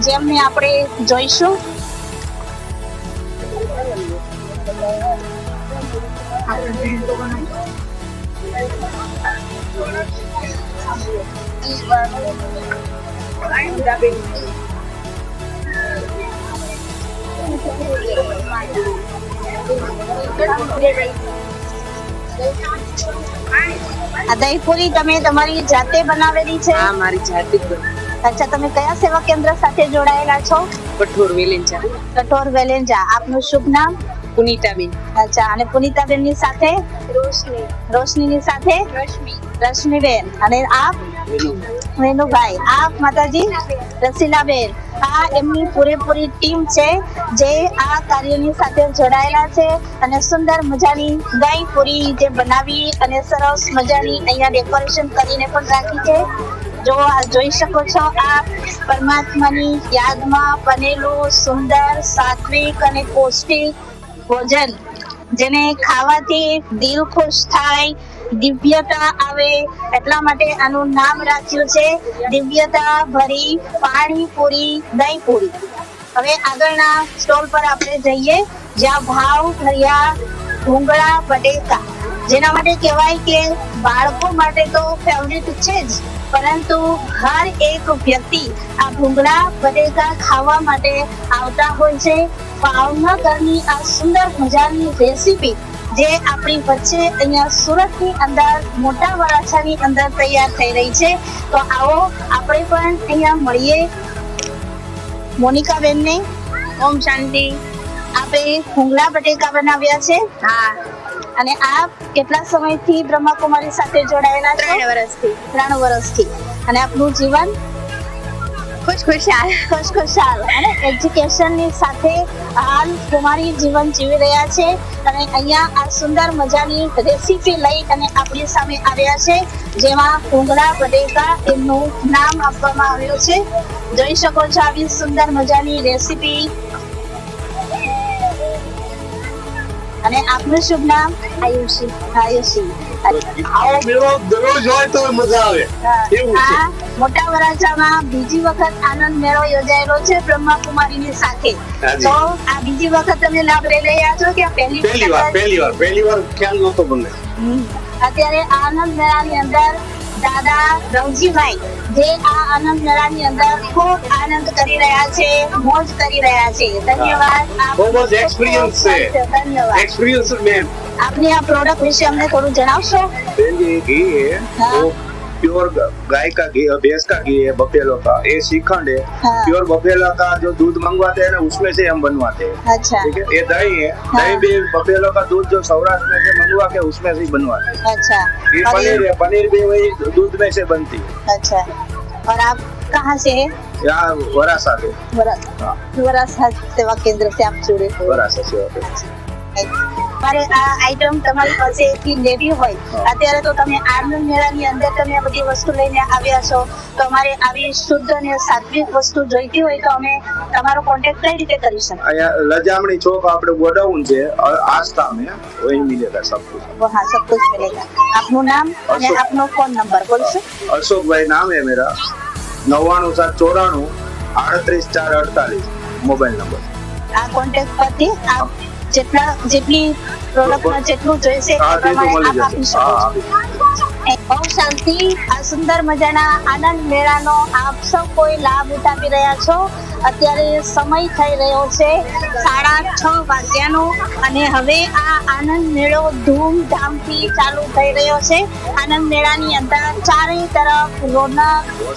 જેમને આપણે જોઈશું. આ દહીંપુરી તમે તમારી જાતે બનાવેલી છે? હા, મારી જાતે જ બની. અચ્છા, તમે કયા સેવા કેન્દ્ર સાથે જોડાયેલા છો? કઠોર વેલેન્જા. કઠોર વેલેન્જા. આપનું શુભ નામ? પુનિતાબેન. અચ્છા, અને પુનિતાબેન ની સાથે રોશની ની સાથે રશ્મિબેન, અને આપ વેનુભાઈ, આપ માતાજી રસીલાબેન. આ એમની પૂરેપૂરી ટીમ છે જે આ કાર્યની સાથે જોડાયેલા છે અને સુંદર મજાની દહીં પૂરી જે બનાવી અને સરસ મજાની અહીંયા ડેકોરેશન કરીને પણ રાખી છે. જો આ જોઈ શકો છો, આ પરમાત્માની યાદમાં બનેલું સુંદર સાત્વિક અને પૌષ્ટિક ભોજન, જેને ખાવાથી દિલ ખુશ થાય, દિવ્યતા આવે, એટલા માટે આનું નામ રાખ્યું છે દિવ્યતા ભરી પાણીપુરી દહીં પૂરી. હવે આગળના સ્ટોલ પર આપણે જઈએ, જ્યાં ભાવ ભર્યા ભૂંગળા બટેકા, જેના માટે કહેવાય કે બાળકો માટે તો ફેવરિટ છે જ, પરંતુ હર એક વ્યક્તિ આ ભૂંગળા બટેકા ખાવા માટે આવતા હોય છે. ભાવનગરની આ સુંદર મજાની રેસીપી જે આપણી વચ્ચે અહીંયા સુરતની અંદર મોટા વરાછાની અંદર તૈયાર થઈ રહી છે. તો આવો આપણે પણ અહીંયા મળીએ મોનિકાબેનને. ઓમ શાંતિ. આપણે ભૂંગળા બટેકા બનાવ્યા છે. હા, અને આપ કેટલા સમયથી બ્રહ્માકુમારી સાથે જોડાયેલા છો? 3 વર્ષથી. 3 વર્ષથી. અને આપનું જીવન ખુશખુશાલ અને એજ્યુકેશન ની સાથે હાલ કુમારી જીવન જીવી રહ્યા છે. અને અહીંયા આ સુંદર મજાની રેસીપી લઈ અને આપણી સામે આવ્યા છે, જેમાં ભૂંગળા બટેકા એમનું નામ આપવામાં આવ્યું છે. જોઈ શકો છો આવી સુંદર મજાની રેસીપી. અને આપનું શુભ નામ? આયુષી. આવો મેળો દરરોજ હોય તો મજા આવે એવું છે. આ મોટા વરાછામાં બીજી વખત આનંદ મેળો યોજાયેલો છે બ્રહ્માકુમારીની સાથે. તો આ બીજી વખત તમે લાભ લઈ રહ્યા છો કે પહેલી પહેલી વાર ખ્યાલ નહોતો મને. અત્યારે આનંદ મેળાની અંદર દાદા રવજીભાઈ જે આ આનંદ મેળાની અંદર ખૂબ આનંદ કરી રહ્યા છે, મોજ કરી રહ્યા છે. ધન્યવાદ. બહુ જ એક્સપિરિયન્સ છે. ધન્યવાદ. Experience ma'am. આપની આ પ્રોડક્ટ વિશે અમને થોડું જણાવશો? ये घी है हाँ। वो प्योर गाय का घी, भैंस का घी है, बफेलो का. ये श्रीखंड है, हाँ। प्योर बफेलो का जो दूध मंगवाते हैं ना उसमें से हम बनवाते हैं. अच्छा ठीक है. ये दही है, हाँ। दही भी बफेलो का दूध जो सौराष्ट्र में से मंगवा के उसमें से ही बनवाते हैं. अच्छा. ये पनीर है, पनीर भी वही दूध में से बनती है. अच्छा. और आप कहाँ से है? यहाँ वरासा से. हाँ, वरासा सेवा केंद्र से आप जुड़े हो? वरासा से होते हैं. મારે આ આઈટમ તમારી પાસેથી લેવી હોય, અત્યારે તો તમે આનંદ મેળાની અંદર તમે આ બધી વસ્તુ લઈને આવ્યા છો, તો અમારે આવી શુદ્ધ અને સાત્વિક વસ્તુ જોઈતી હોય તો અમે તમારો કોન્ટેક્ટ કઈ રીતે કરી શકીએ? અહીંયા લજામણી ચોક આપણે ગોડાઉન છે આસ્થા में, वही मिलेगा सब कुछ. हाँ, सब कुछ मिलेगा. આપનું નામ અને અશોક. આપનો ફોન નંબર બોલશો? अशोक भाई नाम है मेरा. 9974983448 मोबाइल नंबर. આ કોન્ટેક્ટ પરથી આપ જેટલી પ્રોડક્ટમાં જેટલું જોઈશે हाँ, તે दे तो પ્રમાણે मिल આપ આપી जाए. શકો हाँ, છો. ઓમ શાંતિ. આ સુંદર મજાના આનંદ મેળાનો આપ સૌ કોઈ લાભ ઉઠાવી રહ્યા છો. અત્યારે સમય થઈ રહ્યો છે 6:30 વાગ્યાનો, અને હવે આ આનંદ મેળો ધૂમધામથી ચાલુ થઈ રહ્યો છે. આનંદ મેળાની અંદર ચારે તરફ રોનક,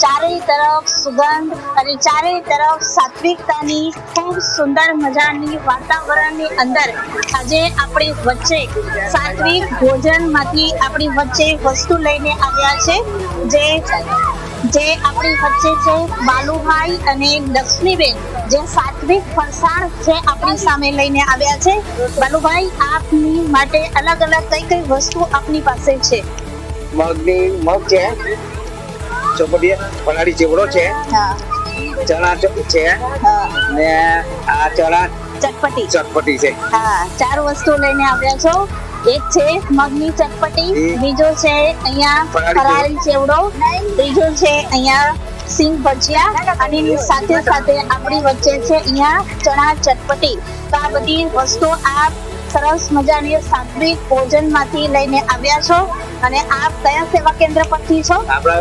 ચારે તરફ સુગંધ અને ચારે તરફ સાત્વિકતાની ખૂબ સુંદર મજાની વાતાવરણની અંદર આજે આપણી વચ્ચે સાત્વિક ભોજનમાંથી આપણી વચ્ચે વસ્તુ લઈને આવ્યા છે, જે આપણી વચ્ચે છે બાલુભાઈ અને લક્ષ્મીબેન, જે સાત્વિક ફરસાણ છે આપણી સામે લઈને આવ્યા છે. બાલુભાઈ, આપની માટે અલગ અલગ કઈ વસ્તુ આપની પાસે છે? મગ છે, ચોપડી પલાળી ચેવડો છે, હા, ચણા છે, હા, ને આ ચણા ચટપટી. ચટપટી છે. હા, 4 વસ્તુ લઈને આવ્યા છો. એક છે મગની ચટપટી, બીજો છે અહીંયા ફરાળી ચેવડો, ત્રીજો છે અહીંયા સિંગ ભજીયા, અને એની સાથે સાથે આપણી વચ્ચે છે અહીંયા ચણા ચટપટી. તો આ બધી વસ્તુ આપ સરસ મજાની સાત્વિક ભોજનમાંથી લઈને આવ્યા છો. અને આપ કયા સેવા કેન્દ્ર પરથી છો? આપણા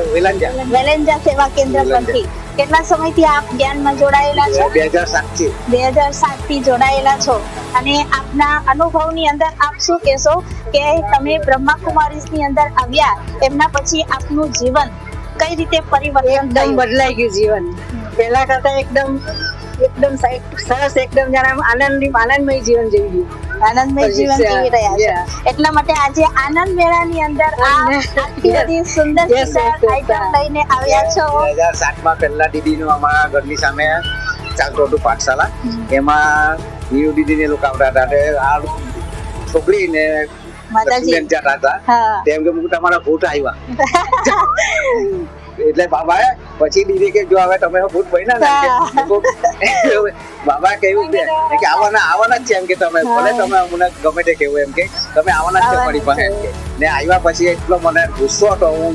વેલેન્જા સેવા કેન્દ્ર પરથી. કેટલા સમયથી આપ જ્ઞાનમાં જોડાયેલા છો? 2007 થી. 2007 થી જોડાયેલા છો. અને આપના અનુભવની અંદર આપ શું કહેશો કે તમે બ્રહ્માકુમારીઝની અંદર આવ્યા એમના પછી આપનું જીવન કઈ રીતે પરિવર્તન એકદમ બદલાઈ ગયું જીવન. પહેલા કરતા એકદમ એકદમ સરસ, એકદમ જાણે આમ આનંદમય જીવન જીવી ગયું. આનંદમય જીવન જીવી રહ્યા છે. એટલા માટે આજે આનંદ મેળાની અંદર આ આટલી બધી સુંદર સુંદર આઈટમ લઈને આવ્યા છો. 2007 પહેલા દીદીનું અમારા ઘરની સામે ચાલતું હતું પાઠશાળા. એમાં હીરો દીદીને લોકો આવતા હતા. એટલે આ છોકરીને માતાજી જતા હતા. હા તેમ કે હું તમારા ભૂત આવ્યા. એટલે બાબાએ પછી દીદી કે જો હવે તમે ભૂત બન્યા ને કે બાબા કહ્યું કે આવવાના જ છે એમ કે તમે ભલે તમે અમને ગમે તે કેવું એમ કે તમે આવવાના જ છે મારી પાસે એમ કે. ને આવ્યા પછી એટલો મને ગુસ્સો હતો. હું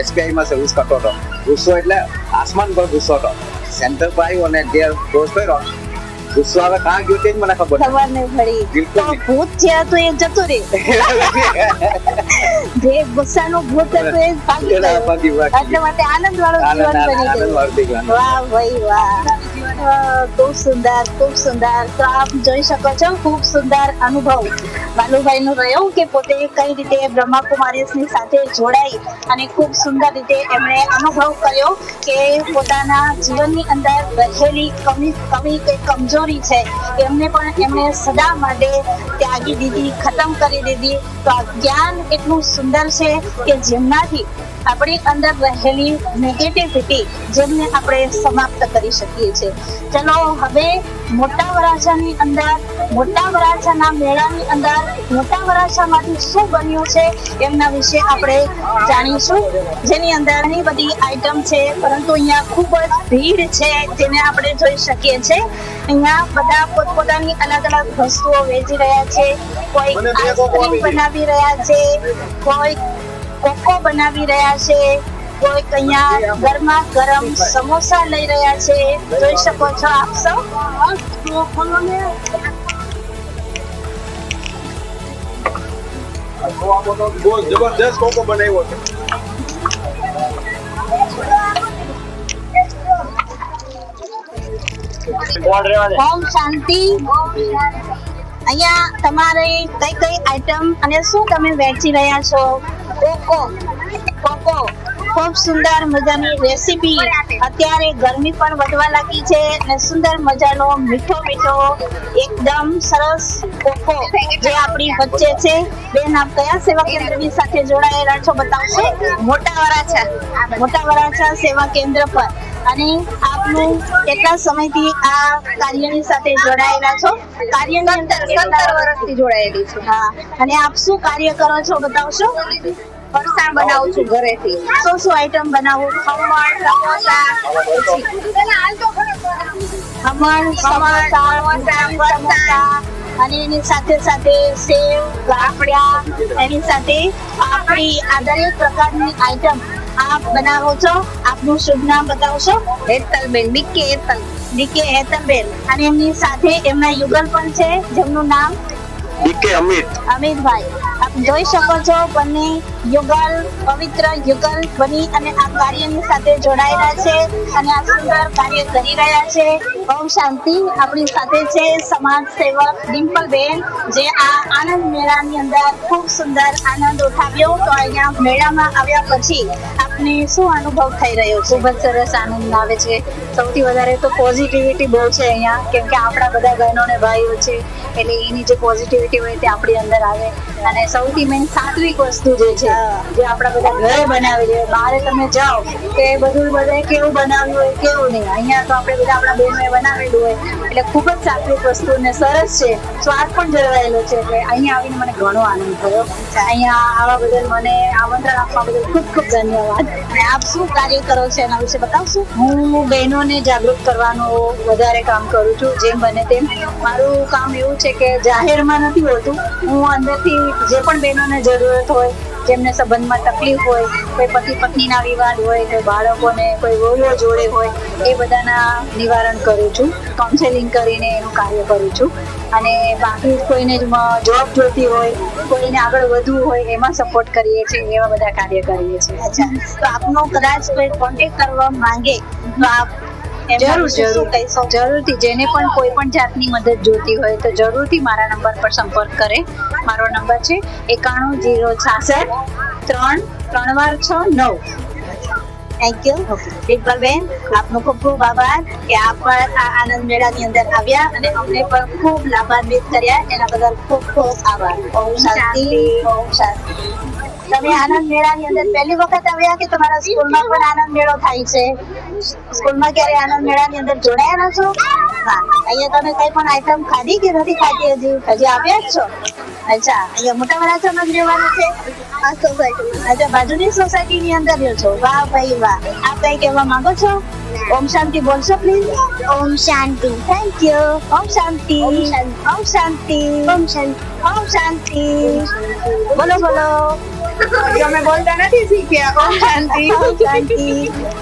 SBI માં સર્વિસ કરતો હતો. ગુસ્સો એટલે આસમાન પર ગુસ્સો હતો. સેન્ટર પર આવ્યો અને જે ક્રોસ કર્યો ગુસ્સો આવે કાં ગયો તે જ મને ખબર નહીં પડી. તો ભૂત જે હતું એ જતું રહે. જે ગુસ્સાનું ભૂત હતું એ ભાગી ગયું. એટલે માટે આનંદ વાળું જીવન બની ગયું. વાહ ભાઈ વાહ, ખૂબ સુંદર ખૂબ સુંદર. તો આપ જોઈ શકો છો ખૂબ સુંદર અનુભવ બાલુભાઈ નો રહ્યો કે પોતે કઈ રીતે બ્રહ્માકુમારીઝની સાથે જોડાઈ અને ખૂબ સુંદર રીતે એમણે અનુભવ કર્યો કે પોતાના જીવનની અંદર રહેલી કમી કે કમજોરી છે એમને પણ એમણે સદા માટે ત્યાગી દીધી, ખતમ કરી દીધી. તો આ જ્ઞાન એટલું સુંદર છે કે જેમનાથી આપણી અંદર રહેલી નેગેટિવિટી જેમને આપણે સમાપ્ત કરી શકીએ છીએ. ચલો હવે મોટા વરાછાની અંદર, મોટા વરાછાના મેળાની અંદર મોટા વરાછામાંથી શું બન્યું છે એમના વિશે આપણે જાણીશું. જેની અંદર ઘણી બધી આઈટમ છે, પરંતુ અહીંયા ખૂબ જ ભીડ છે જેને આપણે જોઈ શકીએ છીએ. અહીંયા બધા પોતપોતાની અલગ અલગ વસ્તુઓ વેચી રહ્યા છે. કોઈ આઈસ્ક્રીમ બનાવી રહ્યા છે, કોઈ કોકો બનાવી રહ્યા છે, કોઈ અહીંયા ગરમા ગરમ સમોસા લઈ રહ્યા છે. જોઈ શકો છો આપ સૌ. જબરદસ્ત કોકો બનાવ્યો છે. ઓમ શાંતિ. અહીંયા તમારે કઈ કઈ આઈટમ અને શું તમે વેચી રહ્યા છો? કોકો ખૂબ સુંદર મજાની રેસીપી. અત્યારે ગરમી પણ વધવા લાગી છે અને સુંદર મજાનો મીઠો મીઠો એકદમ સરસ કોકો જે આપણી વચ્ચે છે. બેન આપ કયા સેવા કેન્દ્રની સાથે જોડાયેલા છો બતાવશો? મોટા વરાછા સેવા કેન્દ્ર પર. અને આપનું કેટલા સમયથી આ કાર્યની સાથે જોડાયેલા છો? કાર્યની અંદર 17 વર્ષથી જોડાયેલી છું. હા, અને આપ શું કાર્ય કરો છો બતાવશો? ફરસાણ બનાવું છું ઘરેથી. શું શું આઈટમ બનાવું? ખમણ, સમોસા, અને એની સાથે સાથે સેવ, ગાંઠિયા, એની સાથે પાપડી, આ દરેક પ્રકારની આઈટમ આપ બનાવો છો. આપનું શુભ નામ બતાવશો? હેતલબેન, ડીકે હેતલબેન. અને એમની સાથે એમના યુગલ પણ છે જેમનું નામ અમિતભાઈ. આપ જોઈ શકો છો બંને યુગલ, પવિત્ર યુગલ બની અને આ કાર્યની સાથે જોડાયેલા છે અને આ સુંદર કાર્ય કરી રહ્યા છે. ઓમ શાંતિ. આપણી સાથે છે સમાજ સેવક ડિમ્પલબેન, જે આ આનંદ મેળાની અંદર ખૂબ સુંદર આનંદ ઉઠાવ્યો. તો અહીંયા મેળામાં આવ્યા પછી આપને શું અનુભવ થઈ રહ્યો છે? ખૂબ જ સરસ આનંદ આવે છે. સૌથી વધારે તો પોઝિટિવિટી બહુ છે અહીંયા, કેમ કે આપણા બધા બહેનો ને ભાઈઓ છે એટલે એની જે પોઝિટિવિટી હોય તે આપણી અંદર આવે. અને સૌથી મેઇન સાત્વિક વસ્તુ જે છે જે આપણા બધા ઘરે બનાવી છે. બહાર તમે જાઓ કે બધું બધા કેવું બનાવ્યું હોય કેવું નહીં, અહીંયા તો આપણે બધા આપણા બહેનોએ બનાવેલું હોય એટલે ખૂબ જ સાત્વિક વસ્તુ ને સરસ છે. સ્વાદ પણ જળવાયેલો છે. એટલે અહીંયા આવીને મને ઘણો આનંદ થયો. અહીંયા આવવા બદલ મને આમંત્રણ આપવા બદલ ખૂબ ખૂબ ધન્યવાદ. અને આપ શું કાર્ય કરો છો એના વિશે બતાવશો? હું બહેનોને જાગૃત કરવાનું વધારે કામ કરું છું. જેમ બને તેમ મારું કામ એવું છે કે જાહેરમાં નથી હોતું. હું અંદરથી જે પણ બહેનોને જરૂરત હોય, જેમને સંબંધમાં તકલીફ હોય, કોઈ પતિ પત્નીના વિવાદ હોય, કોઈ બાળકોને કોઈ વહુઓ જોડે હોય, એ બધાના નિવારણ કરું છું. કાઉન્સેલિંગ કરીને એનું કાર્ય કરું છું. અને બાકી કોઈને જોબ જોતી હોય, કોઈને આગળ વધવું હોય એમાં સપોર્ટ કરીએ છીએ. એવા બધા કાર્ય કરીએ છીએ. અચ્છા, તો આપનો કદાચ કોઈ કોન્ટેક્ટ કરવા માંગે તો આપ જરૂરથી જેને પણ કોઈ પણ જાતની મદદ જોતી હોય તો જરૂરથી મારા નંબર પર સંપર્ક કરે. મારો નંબર છે 91 066 3 3 6 9. થેન્ક યુ ડિમ્પલબેન, આપનો ખૂબ ખૂબ આભાર કે આપ પણ આ આનંદ મેળાની અંદર આવ્યા અને અમને પણ ખૂબ લાભાન્વિત કર્યા, એના બદલ ખૂબ ખૂબ આભાર. ઓમ શાંતિ, ઓમ શાંતિ. તમે આનંદ મેળાની અંદર પહેલી વખત આવ્યા કે તમારા સ્કૂલમાં પણ આનંદ મેળો થાય છે? સ્કૂલમાં ક્યારે આનંદ મેળાની અંદર જોડાયા છો? હા. અહીંયા તમે કઈ પણ આઈટમ ખાધી કે નથી ખાધી? હજી આવ્યા જ છો? અચ્છા, અહીંયા મોટા વરાછામાં જ રહેવાનું છે? આ સોસાયટી, અચ્છા, બાજુની સોસાયટીની અંદર રહ્યો છો. વાહ ભાઈ વાહ. આપ કઈ કહેવા માંગો છો? ઓમ શાંતિ બોલશો please. Om Shanti. Thank you. Om Shanti, Om Shanti, Om Shanti, Om Shanti. બોલો બોલો. અમે બોલતા નથી શીખ્યા. ઓમ શાંતિ. ઓમ શાંતિ.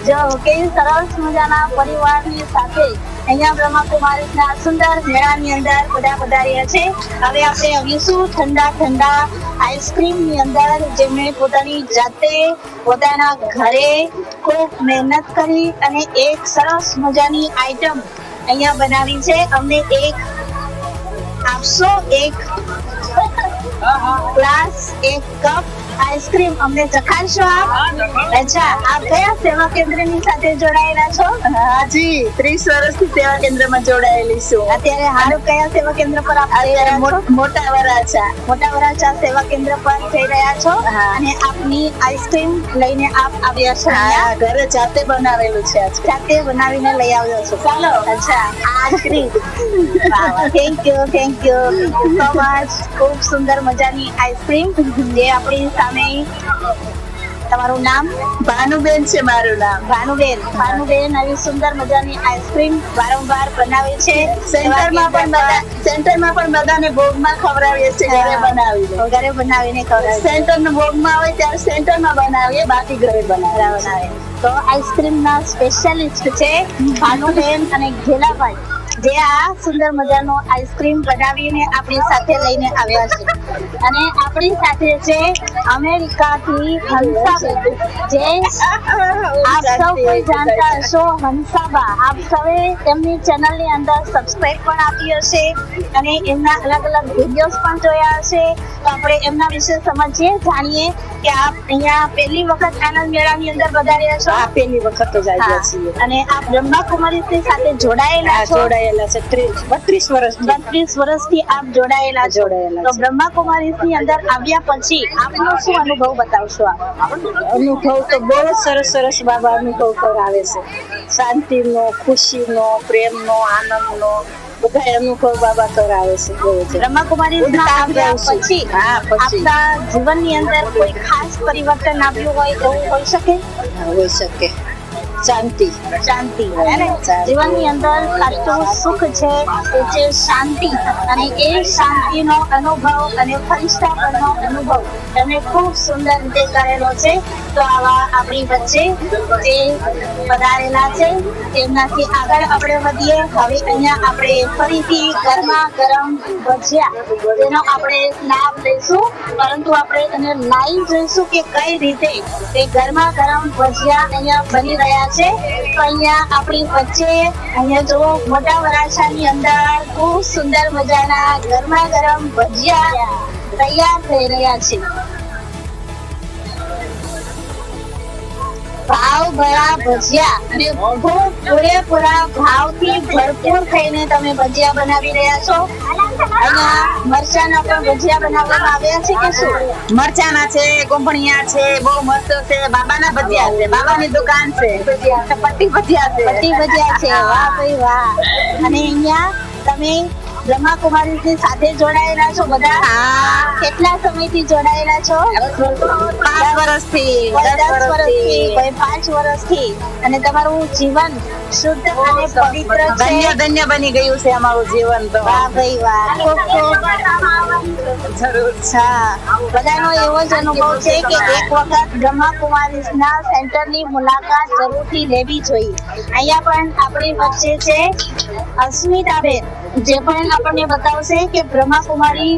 જો કેવી સરસ મજાના પરિવારની સાથે અહીંયા બ્રહ્માકુમારીના સુંદર મેળાની અંદર બધા પધાર્યા છે. હવે આપણે આવીશું ઠંડા ઠંડા આઈસ્ક્રીમની અંદર, જેમણે પોતાની જાતે પોતાના ઘરે ખૂબ મહેનત કરી અને એક સરસ મજાની આઈટમ અહીંયા બનાવી છે. અમને એક આપશો? એક ગ્લાસ, એક કપ આઈસ્ક્રીમ અમને ચખાડશો આપ? અચ્છા, આપ કયા સેવા કેન્દ્રની સાથે જોડાયેલા છો? હાજી, 30 વર્ષથી સેવા કેન્દ્રમાં જોડાયેલી છું. અત્યારે હાલ કયા સેવા કેન્દ્ર પર આપ જઈ રહ્યા છો? મોટા વરાછા. મોટા વરાછા સેવા કેન્દ્ર પર જઈ રહ્યા છો અને આપની આઈસ્ક્રીમ લઈને આપ આવ્યા છો? હા, ઘરે જાતે બનાવેલું છે. જાતે બનાવીને લઈ આવ્યો છો? ચાલો. અચ્છા, ice cream. Thank you, thank you so much. ખૂબ સુંદર મજાની આઈસ્ક્રીમ જે આપણી સામે. તમારું નામ? ભાનુબેન છે મારું નામ. ભાનુબેન. ભાનુબેન આવી સુંદર મજાની આઈસ્ક્રીમ વારંવાર બનાવે છે. સેન્ટરમાં પણ બધાને ભોગમાં ખવડાવીએ છીએ. ઘરે બનાવીને ઘરે બનાવીને ખવડાવે. સેન્ટરનો ભોગમાં હોય ત્યારે સેન્ટરમાં બનાવીએ, બાકી ઘરે બનાવે. તો આઈસ્ક્રીમના સ્પેશિયાલિસ્ટ છે ભાનુબેન અને ઘેલાભાઈ, જે આ સુંદર મજાનો આઈસ્ક્રીમ બનાવીને આપણી સાથે લઈને આવ્યા છે. અને આપણી સાથે છે અમેરિકાથી હંસાબેન, જે આપ સૌ કોઈ જાણતા હશો. હંસાબા, આપ સૌએ તેમની ચેનલની અંદર સબસ્ક્રાઇબ પણ આપી હશે અને એમના અલગ અલગ વિડીયોઝ પણ જોયા હશે. તો આપણે એમના વિશે સમજીએ, જાણીએ કે આપ અહીંયા પહેલી વખત આનંદ મેળાની અંદર પધાર્યા છો? આ પહેલી વખત જ આવ્યા છીએ. અને આપ બ્રહ્માકુમારીઝની સાથે જોડાયેલા છો? જોડાયેલા છે. 32 વર્ષથી. 32 વર્ષથી આપ જોડાયેલા છો. તો બ્રહ્માકુમારીઝની અંદર આવ્યા પછી આપનો શું અનુભવ બતાવશો આપ? અનુભવ તો બહુ જ સરસ સરસ બાબા અનુભવ કરાવે છે. શાંતિનો, ખુશીનો, પ્રેમનો, આનંદનો બધા અનુભવ બાબા કરાવે છે. બહુ જ. બ્રહ્માકુમારીઝના આવ્યા પછી હા, પછી આપના જીવનની અંદર કોઈ ખાસ પરિવર્તન આવ્યું હોય એવું હોઈ શકે? હોઈ શકે. શાંતિ. શાંતિ. જીવનની અંદર સાચું સુખ છે એ છે શાંતિ, અને એ શાંતિનો અનુભવ અને ફરિશ્તાપણનો અનુભવ તમે ખૂબ સુંદર રીતે કરેલો છે. તો આવા આપણી વચ્ચે જે પધારેલા છે તેમનાથી આગળ આપણે વધીએ. હવે અહીંયા આપણે ફરીથી ગરમા ગરમ ભજીયા જેનો આપણે લાભ લઈશું, પરંતુ આપણે એને લાઈવ જોઈશું કે કઈ રીતે તે ગરમા ગરમ ભજીયા અહીંયા બની રહ્યા છે. તો અહીંયા આપણી વચ્ચે અહીંયા જો મોટા વરાછાની અંદર ખૂબ સુંદર મજાના ગરમા ગરમ ભજીયા તૈયાર થઈ રહ્યા છે. ભાવ ભરા ભજીયા અને ખૂબ પૂરેપૂરા ભાવથી ભરપૂર થઈને તમે ભજીયા બનાવી રહ્યા છો. અહીંયા મરચાના પણ ભજીયા બનાવવામાં આવ્યા છે કે શું? મરચાના છે, ગોંભણિયા છે, બહુ મસ્ત છે. બાબાના ભજીયા છે, બાબાની દુકાન છે. પટ્ટી ભજીયા છે. પટ્ટી ભજીયા છે. વાહ ભાઈ વાહ. અને અહીંયા તમે બ્રહ્માકુમારીઝની સાથે જોડાયેલા છો બધા? હા. કેટલા સમયથી જોડાયેલા છો? 5 વર્ષથી. 10 વર્ષથી, કોઈ 5 વર્ષથી. અને તમારું જીવન શુદ્ધ અને પવિત્ર છે. ધન્ય ધન્ય બની ગયું છે અમારું જીવન. તો વાહ ભાઈ વાહ. ખૂબ ખૂબ જરૂર. હા, બધાનો એવો જ અનુભવ છે કે એક વખત બ્રહ્માકુમારીઝના સેન્ટરની મુલાકાત જરૂરથી લેવી જોઈએ. અહીંયા પણ આપણી વચ્ચે છે અસ્મિતાબેન, જે પણ આપણને બતાવશે કે બ્રહ્માકુમારી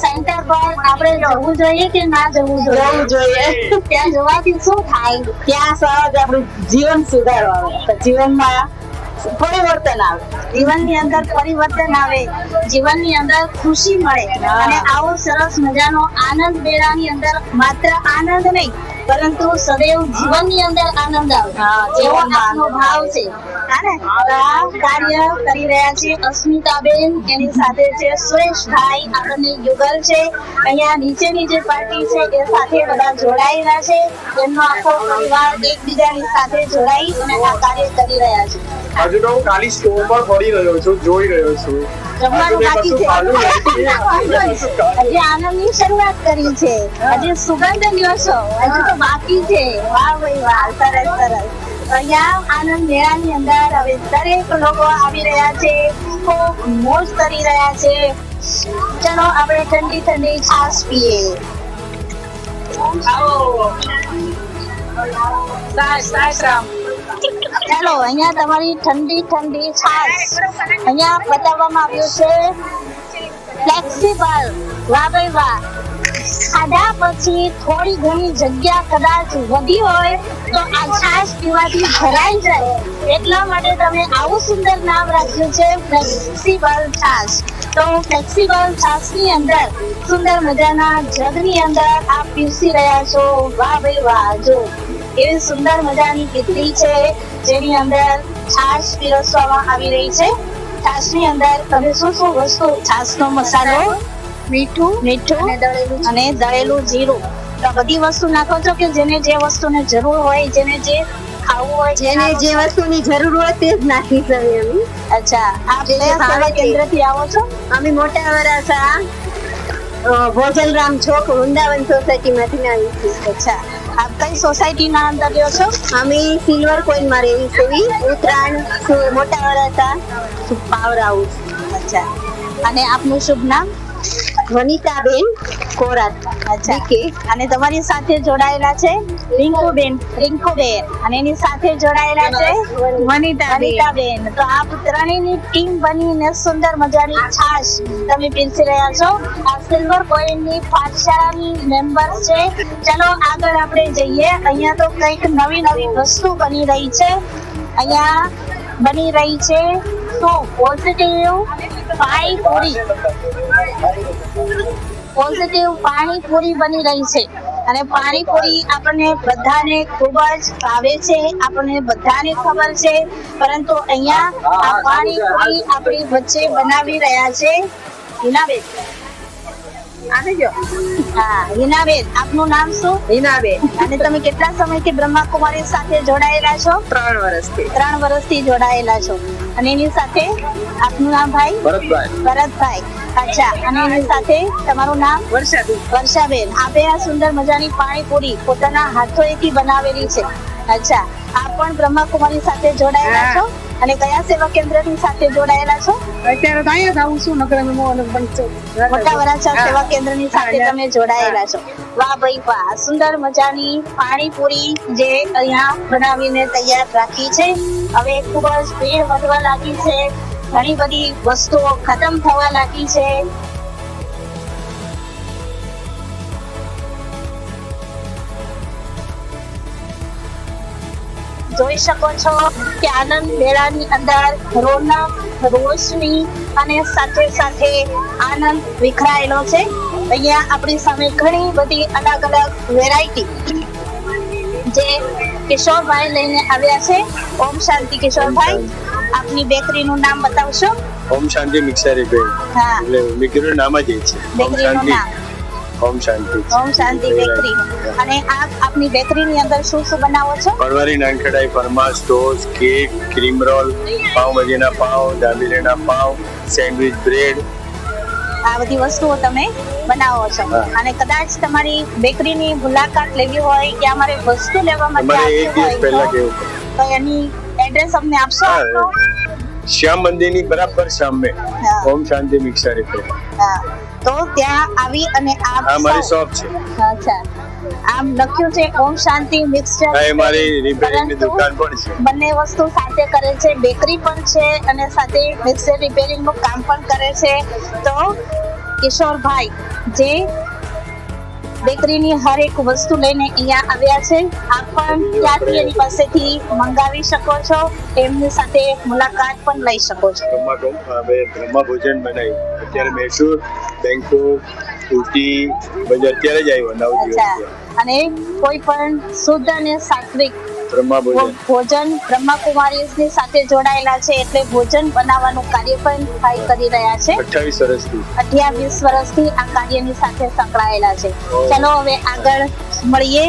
સેન્ટર પર આપણે જવું જોઈએ કે ના જવું જોઈએ. ત્યાં જવાથી શું થાય? ત્યાં સહજ આપણું જીવન સુધારવા આવે, જીવનમાં પરિવર્તન આવે. જીવનની અંદર પરિવર્તન આવે, જીવનની અંદર ખુશી મળે. અને આવો સરસ મજાનો આનંદ મેળાની અંદર માત્ર આનંદ નહીં પરંતુ સદૈવ જીવનની અંદર આનંદ આવે એવો આપનો ભાવ છે. હા ને? તો આ કાર્ય કરી રહ્યા છે અસ્મિતાબેન, એની સાથે છે સુરેશભાઈ, આપણને યુગલ છે. અહીંયા નીચેની જે પાર્ટી છે એ સાથે બધા જોડાયેલા છે. એમનો આખો પરિવાર એકબીજાની સાથે જોડાઈ અને આ કાર્ય કરી રહ્યા છે. હજુ તો હું ખાલી સ્ટોર પર ફરી રહ્યો છું, જોઈ રહ્યો છું. જમવાનું બાકી છે. હજી આનંદની શરૂઆત કરી છે, હજી સુગંધ લ્યો છો, હજી તો બાકી છે. વાહ ભાઈ વાહ, સરસ સરસ. અહીંયા આનંદ મેળાની અંદર હવે દરેક લોકો આવી રહ્યા છે, ખૂબ મોજ કરી રહ્યા છે. ચલો આપણે ઠંડી ઠંડી છાશ પીએ. ચાલો અહીંયા તમારી ઠંડી ઠંડી છાશ અહીંયા બતાવવામાં આવ્યું છે ફ્લેક્સિબલ. વાહ ભાઈ વાહ. ખાધા પછી થોડી ઘણી જગ્યા કદાચ વધી હોય તો આ છાશ પીવાથી ભરાઈ જાય, એટલા માટે તમે આવું સુંદર નામ રાખ્યું છે ફ્લેક્સિબલ છાશ. તો ફ્લેક્સિબલ છાશની અંદર સુંદર મજાના જગની અંદર આપ પીરસી રહ્યા છો. વાહ ભાઈ વાહ. જો એવી સુંદર મજાની કીટલી છે જેની અંદર છાશ પીરસવામાં આવી રહી છે. છાશની અંદર તમે શું શું વસ્તુ, છાશનો મસાલો, મીઠું અને દળેલું જીરું, તો આ બધી વસ્તુ નાખો છો કે જેને જે વસ્તુની જરૂર હોય, જેને જે ખાવું હોય, જેને જે વસ્તુની જરૂર હોય તે જ નાખીશ હવે અમે. અચ્છા, આપ કયા સેવા કેન્દ્રથી આવો છો? અમે મોટા વરાછા ભોજનરામ ચોક વૃંદાવન સોસાયટીમાંથી આવીએ છીએ. અચ્છા, આપ કઈ સોસાયટીના અંદર રહ્યો છો? અમે સિલ્વર કોઈનમાં રહેવી છે, ઉત્તરાયણ મોટા વરાછા પાવર હાઉસ. અચ્છા, અને આપનું શુભ નામ? વનિતાબેન કોરાત. અચ્છા, અને તમારી સાથે જોડાયેલા છે રિંકુબેન, અને એની સાથે જોડાયેલા છે વનિતાબેન. તો આપ ત્રણેયની ટીમ બનીને સુંદર મજાની છાશ તમે પીરસી રહ્યા છો. આ સિલ્વર કોઈનની પાઠશાળાની મેમ્બર છે. ચલો આગળ આપણે જઈએ. અહીંયા તો કંઈક નવી નવી વસ્તુ બની રહી છે. અહીંયા બની રહી છે શું? પોઝિટિવ પાણીપુરી બની રહી છે. અને પાણીપુરી આપણને બધાને ખૂબ જ ભાવે છે, આપણને બધાને ખબર છે. પરંતુ અહીંયા આ પાણીપુરી આપણી વચ્ચે બનાવી રહ્યા છે હિનાબેન. હા, હિનાબેન, આપનું નામ શું? હિનાબેન. અને તમે કેટલા સમયથી બ્રહ્માકુમારી સાથે જોડાયેલા છો? 3 વર્ષથી. 3 વર્ષથી જોડાયેલા છો. અને એની સાથે આપનું નામ ભાઈ? ભરતભાઈ. અચ્છા, અને એની સાથે તમારું નામ? વર્ષાબેન. આપે આ સુંદર મજાની પાણીપુરી પોતાના હાથોએથી બનાવેલી છે. અચ્છા, આપ પણ બ્રહ્માકુમારી સાથે જોડાયેલા છો? અને કયા સેવા કેન્દ્રની સાથે જોડાયેલા છો? અત્યારે તો અહીંયા જ આવું છું, નકર અમે મોટા વરાછા સેવા કેન્દ્રની સાથે તમે જોડાયેલા છો. વાહ ભાઈ વાહ. સુંદર મજાની પાણીપુરી જે અહીંયા બનાવીને તૈયાર રાખી છે. હવે ખૂબ જ ભીડ વધવા લાગી છે, ઘણી બધી વસ્તુઓ ખતમ થવા લાગી છે. જોઈ શકો છો કે આનંદ મેળાની અંદર રોનક, રોશની અને સાથે સાથે આનંદ વિખરાયેલો છે. અહીંયા આપણી સામે ઘણી બધી અલગ અલગ વેરાયટી જે કિશોરભાઈ લઈને આવ્યા છે. ઓમ શાંતિ કિશોરભાઈ, આપની બેકરીનું નામ બતાવશો? ઓમ શાંતિ મિક્સર બેન. હા, એટલે બેકરીનું નામ જ એ છે. બેકરીનું નામ ઓમ શાંતિ. ઓમ શાંતિ બેકરી. અને આપ આપની બેકરીની અંદર શું શું બનાવો છો? પરવારી નાનખટાઈ, ફરમાસ, ટોસ્ટ, કેક, ક્રીમ રોલ, પાવભાજીના પાવ, દાબેલીના પાવ, સેન્ડવિચ બ્રેડ, આ બધી વસ્તુઓ તમે બનાવો છો. અને કદાચ તમારી બેકરીની મુલાકાત લેવી હોય કે અમારે વસ્તુ લેવા માટે તમારે એક દિવસ પહેલા કેવું તો એની એડ્રેસ અમને આપશો? શ્યામ મંદિરની બરાબર સામે ઓમ શાંતિ મિક્સર છે. હા, તો ત્યાં આવી અને આપ આ મારી શોપ છે. અચ્છા, આમ લખ્યું છે ઓમ શાંતિ મિક્સર. આ મારી રિપેરિંગની દુકાન પણ છે. બંને વસ્તુ સાથે કરે છે, બેકરી પણ છે અને સાથે મિક્સર રિપેરિંગનું કામ પણ કરે છે. તો કિશોરભાઈ જે બેકરીની હર એક વસ્તુ લઈને અહીંયા આવ્યા છે, આપ પણ ત્યાંથી એની પાસેથી મંગાવી શકો છો, એમની સાથે મુલાકાત પણ લઈ શકો છો. બ્રહ્મા ભોજન બનાવ્યું અત્યારે મૈસૂર, બેંકોક, સ્કૂટી બધું અત્યારે જ આવ્યો 9 દિવસ અચ્છા થયા. અને કોઈ પણ શુદ્ધ અને સાત્વિક બ્રહ્મા ભોજન ભોજન બ્રહ્માકુમારીઝની સાથે જોડાયેલા છે એટલે ભોજન બનાવવાનું કાર્ય પણ ભાઈ કરી રહ્યા છે 28 વર્ષથી 28 વર્ષથી આ કાર્યની સાથે સંકળાયેલા છે. ચલો હવે આગળ મળીએ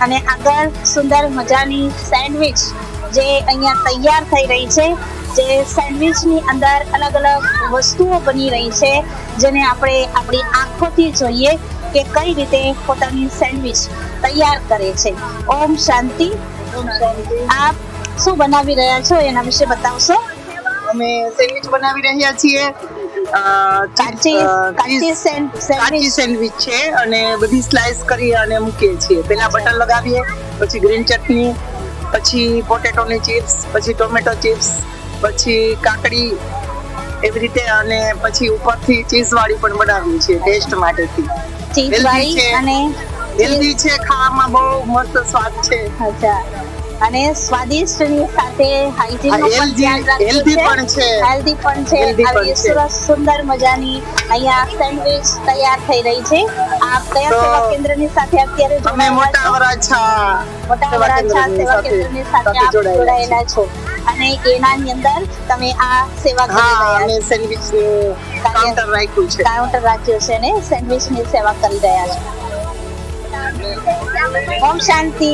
અને આગળ સુંદર મજાની સેન્ડવિચ જે અહીંયા તૈયાર થઈ રહી છે, જે સેન્ડવિચની અંદર અલગ અલગ વસ્તુઓ બની રહી છે જેને આપણે આપણી આંખોથી જોઈએ કે કઈ રીતે પોતાની સેન્ડવિચ તૈયાર કરે છે. ઓમ શાંતિ. આપ શું બનાવી રહ્યા છો એના વિશે બતાવશો? અમે સેન્ડવિચ બનાવી રહ્યા છીએ. કાચી સેન્ડવિચ સેન્ડવિચ છે અને બધી સ્લાઇસ કરી અને મૂકીએ છીએ. પહેલા બટર લગાવીએ, પછી ગ્રીન ચટણી, પછી પોટેટોની ચિપ્સ, પછી ટોમેટો ચિપ્સ, પછી કાકડી, એવી રીતે, અને પછી ઉપરથી ચીઝ વાળી પણ બનાવીએ છીએ ટેસ્ટ માટેથી. ચીઝ વાળી અને હેલ્ધી છે, ખાવામાં બહુ મસ્ત સ્વાદ છે. અચ્છા અને સ્વાદિષ્ટની સાથે હાઇજીન નું પણ ધ્યાન રાખ્યું હેલ્ધી છે. પણ છે. હેલ્ધી પણ છે. Healthy પણ આવી છે. સરસ સુંદર મજાની અહીંયા સેન્ડવિચ તૈયાર થઈ રહી છે. આપ કયા તો સેવા કેન્દ્રની સાથે અત્યારે અમે મોટા વરાછા મોટા વરાછા સેવા કેન્દ્રની સાથે આપ જોડાયેલા છો અને એનાની અંદર તમે આ સેવા કરી હા, રહ્યા અમે સેન્ડવિચ કાઉન્ટર રાખ્યું છે. કાઉન્ટર રાખ્યું છે ને સેન્ડવિચની સેવા કરી રહ્યા છો. ઓમ શાંતિ.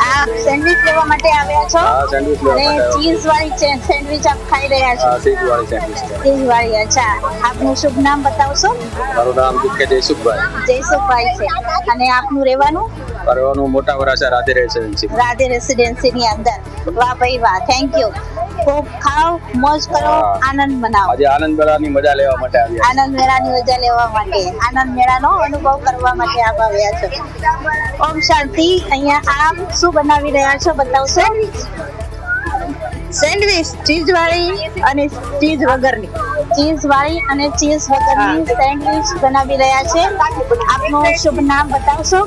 આપ સેન્ડવિચ લેવા માટે આવ્યા છો હા, સેન્ડવિચ લેવા અને માટે આવ્યો. ચીઝ વાળી સેન્ડવિચ આપ ખાઈ રહ્યા છો? ચીઝ વાળી સેન્ડવિચ છે. ચીઝ વાળી. અચ્છા, આપનું શુભ નામ બતાવશો? મારું નામ કે જયસુખભાઈ. જયસુખભાઈ છે અને આપનું રહેવાનું? કરવાનું મોટા વરાછા રાધે રેસિડેન્સી. રાધે રેસિડેન્સી ની અંદર. વાહ ભાઈ વાહ, થેન્ક યુ. ખૂબ ખાઓ, મોજ કરો, હા. આનંદ મનાવો. આજે આનંદ મેળાની મજા લેવા માટે આવ્યા. આનંદ મેળાની મજા લેવા માટે, આનંદ મેળાનો અનુભવ કરવા માટે આપ આવ્યા છો. ઓમ શાંતિ. અહીંયા આપ શું બનાવી રહ્યા છો બતાવશો? સેન્ડવિચ ચીઝ વાળી અને ચીઝ વગરની. ચીઝ વાળી અને ચીઝ વગરની સેન્ડવિચ બનાવી રહ્યા છે. આપનું શુભ નામ બતાવશો?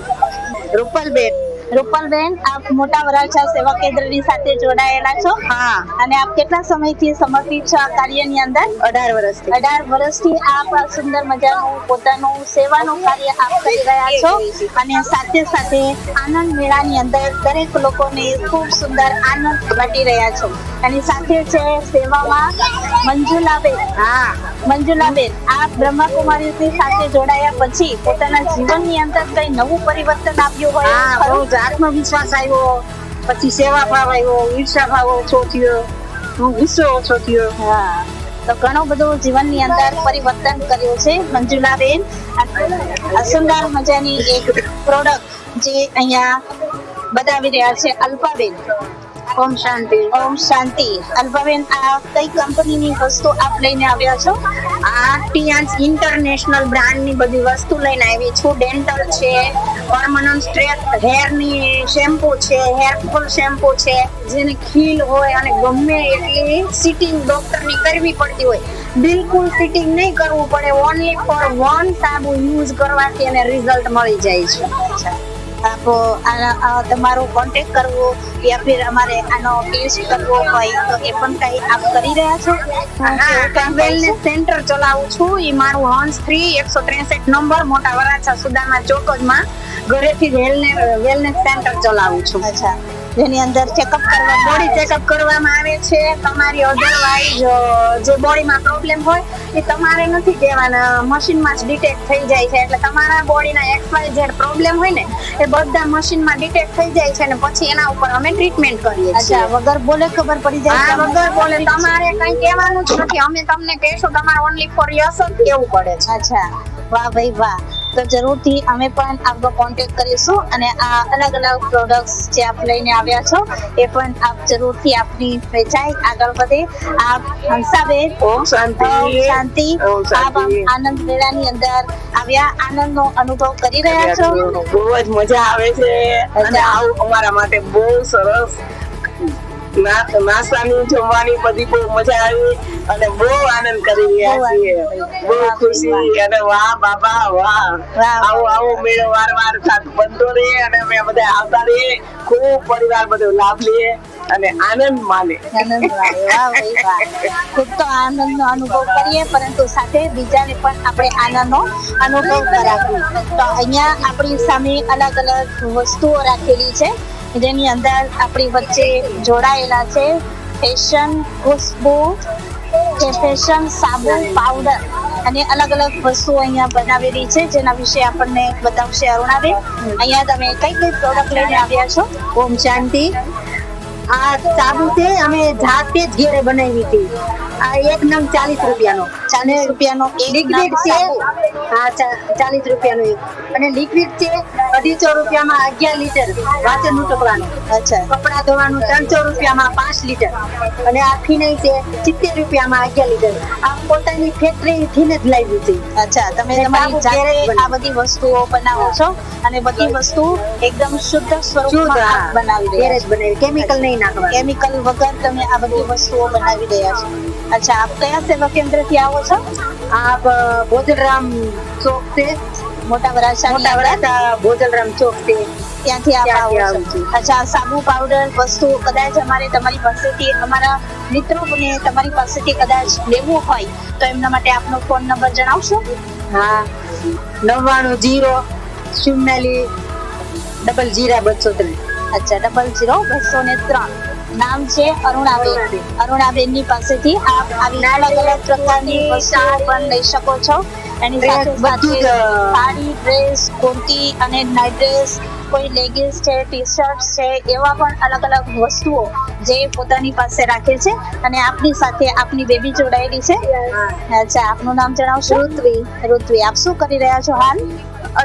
રૂપલબેન. રૂપલબેન, આપ મોટા વરાછા સેવા કેન્દ્રની સાથે જોડાયેલા છો? હા, અને આપ કેટલા સમયથી સમર્પિત છો આ કાર્યની અંદર? 18 વર્ષથી. 18 વર્ષથી આપ આ સુંદર મજાનું પોતાનું સેવાનું કાર્ય આપ કરી રહ્યા છો અને સાથે સાથે આનંદ મેળાની અંદર દરેક લોકોને ખૂબ સુંદર આનંદ બાટી રહ્યા છો. અને સાથે છે સેવામાં મંજુલાબેન. હા, મંજુલાબેન, આપ બ્રહ્માકુમારીની સાથે જોડાયા પછી પોતાના જીવનની અંદર કઈ નવું પરિવર્તન આવ્યું હોય? ખરું? આત્મવિશ્વાસ આવ્યો, પછી સેવા ભાવ આવ્યો, ઈર્ષા ભાવ ઓછો થયો, ગુસ્સો ઓછો થયો. હા, તો ઘણું બધું જીવનની અંદર પરિવર્તન કર્યું છે મંજુલાબેન. આ સુંદર મજાની એક પ્રોડક્ટ જે અહીંયા બતાવી રહ્યા છે અલ્પાબેન. ઓમ શાંતિ. ઓમ શાંતિ. અલ્પાબેન, આ કઈ કંપનીની વસ્તુ આપ લઈને આવ્યા છો? આ ટિયાન્સ ઇન્ટરનેશનલ બ્રાન્ડની બધી વસ્તુ લઈને આવી છું. ડેન્ટલ છે, પરમનન્ટ સ્ટ્રેટ હેરની શેમ્પુ છે, હેરફોલ શેમ્પુ છે, જેને ખીલ હોય અને ગમે એટલી સિટિંગ ડોક્ટરની કરવી પડતી હોય, બિલકુલ સિટિંગ નહીં કરવું પડે. ઓનલી ફોર 1 સાબુ યુઝ કરવાથી એને રિઝલ્ટ મળી જાય છે. આપ તમારો કોન્ટેક્ટ કરવો યા ફિર અમારે આનો ટેસ્ટ કરવો હોય તો એ પણ કઈ આપ કરી રહ્યા છો? વેલનેસ સેન્ટર ચલાવું છું. એ મારું હંસ 3 163 નંબર, મોટા વરાછા સુદામા ચોકમાં ઘરેથી વેલનેસ સેન્ટર ચલાવું છું. અચ્છા, જેની અંદર ચેકઅપ કરવા બોડી ચેકઅપ કરવામાં આવે છે. તમારી અધરવાઇઝ જે બોડીમાં પ્રોબ્લેમ હોય એ તમારે નથી કહેવાના, મશીનમાં જ ડિટેક્ટ થઈ જાય છે. એટલે તમારા બોડીના XYZ પ્રોબ્લેમ હોય ને એ બધા મશીનમાં ડિટેક્ટ થઈ જાય છે અને પછી એના ઉપર અમે ટ્રીટમેન્ટ કરીએ છીએ. અચ્છા, વગર બોલે ખબર પડી જાય? હા, વગર બોલે. તમારે કઈ કહેવાનું જ નથી. અમે તમને કહેશું, તમારે ઓનલી ફોર યસ જ કહેવું પડે છે. અચ્છા, વાહ ભાઈ વાહ. તો જરૂરથી અમે પણ આપનો કોન્ટેક્ટ કરીશું અને આ અલગ અલગ પ્રોડક્ટ્સ જે આપ લઈને આવ્યા છો એ પણ આપ જરૂરથી આપની વેચાઈ આગળ વધે. આપ હંસાબેન. ઓમ શાંતિ. ઓમ શાંતિ. ઓમ શાંતિ. આપ આનંદ મેળાની અંદર આવ્યા, આનંદનો અનુભવ કરી રહ્યા છો? બહુ જ મજા આવે છે અને આવું અમારા માટે બહુ સરસ નાસ્તાની જમવાની બધી બહુ મજા આવી અને બહુ આનંદ કરી રહ્યા છીએ. બહુ ખુશી અને વાહ બાબા વાહ. આવો આવો મેળો વાર બનતો રહે અને અમે બધા આવતા રહીએ. ખૂબ પરિવાર બધો લાભ લઈએ અને આનંદ માને. ખૂબ તો આનંદનો અનુભવ કરીએ પરંતુ સાથે બીજાને પણ આપણે આનંદનો અનુભવ કરાવીએ. તો અહીંયા આપણી સામે અલગ અલગ વસ્તુઓ રાખેલી છે જેની અંદર આપણી વચ્ચે જોડાયેલા છે ફેશન ખુશ્બુ કે ફેશન સાબુ પાવડર અને અલગ અલગ વસ્તુઓ અહીંયા બનાવેલી છે જેના વિશે આપણને બતાવશે અરુણાબેન. અહીંયા તમે કઈ કઈ પ્રોડક્ટ લઈને આવ્યા છો? ઓમ શાંતિ. આ સાબુ છે અમે જાતે જ ઘેરે બનાવી હતી. આ એક નંગ 40 રૂપિયાનો. 40 રૂપિયાનો એક લિક્વિડ છે. હા 40 રૂપિયાનો એક. અને લિક્વિડ છે 250 રૂપિયામાં 11 લીટર વાસણ ઉટકવાનું. અચ્છા. કપડા ધોવાનું 300 રૂપિયામાં 5 લીટર. અને આ ફિનાઈ છે 70 રૂપિયામાં 11 લીટર. આ પોતાની ફેક્ટરી થી જ લાવી છે. અચ્છા, તમે તમારી જાતે આ બધી વસ્તુઓ બનાવો છો અને બધી વસ્તુ એકદમ શુદ્ધ સ્વરૂપમાં બનાવી રહ્યા છો. બનાવી કેમિકલ નહીં નાખવા. કેમિકલ વગર તમે આ બધી વસ્તુઓ બનાવી રહ્યા છો. અચ્છા, આપ કયા સેવા કેન્દ્રથી આવો છો? આપ ભોજલરામ ચોક છે. મોટા વરાછા ભોજલરામ ચોક છે. ત્યાંથી આપ આવો છો. અચ્છા, સાબુ પાવડર વસ્તુ કદાચ અમારે તમારી પાસેથી અમારા મિત્રોને તમારી પાસેથી કદાચ લેવું હોય તો એમના માટે આપનો ફોન નંબર જણાવશો? હા 99 0 00 અચ્છા 00203. નામ છે અરુણાબેન. અરુણાબેનની પાસેથી આપ આવી અલગ અલગ પ્રકારની વસ્તુઓ પણ લઈ શકો છો. એની સાથે સાડી, ડ્રેસ, કુર્તી અને નાઇટ ડ્રેસ, કોઈ લેગિન્સ છે, ટી શર્ટ છે, એવા પણ અલગ અલગ વસ્તુઓ જે પોતાની પાસે રાખે છે. અને આપની સાથે આપની બેબી જોડાયેલી છે. અચ્છા, આપનું નામ જણાવશો? ઋત્વી. આપ શું કરી રહ્યા છો હાલ?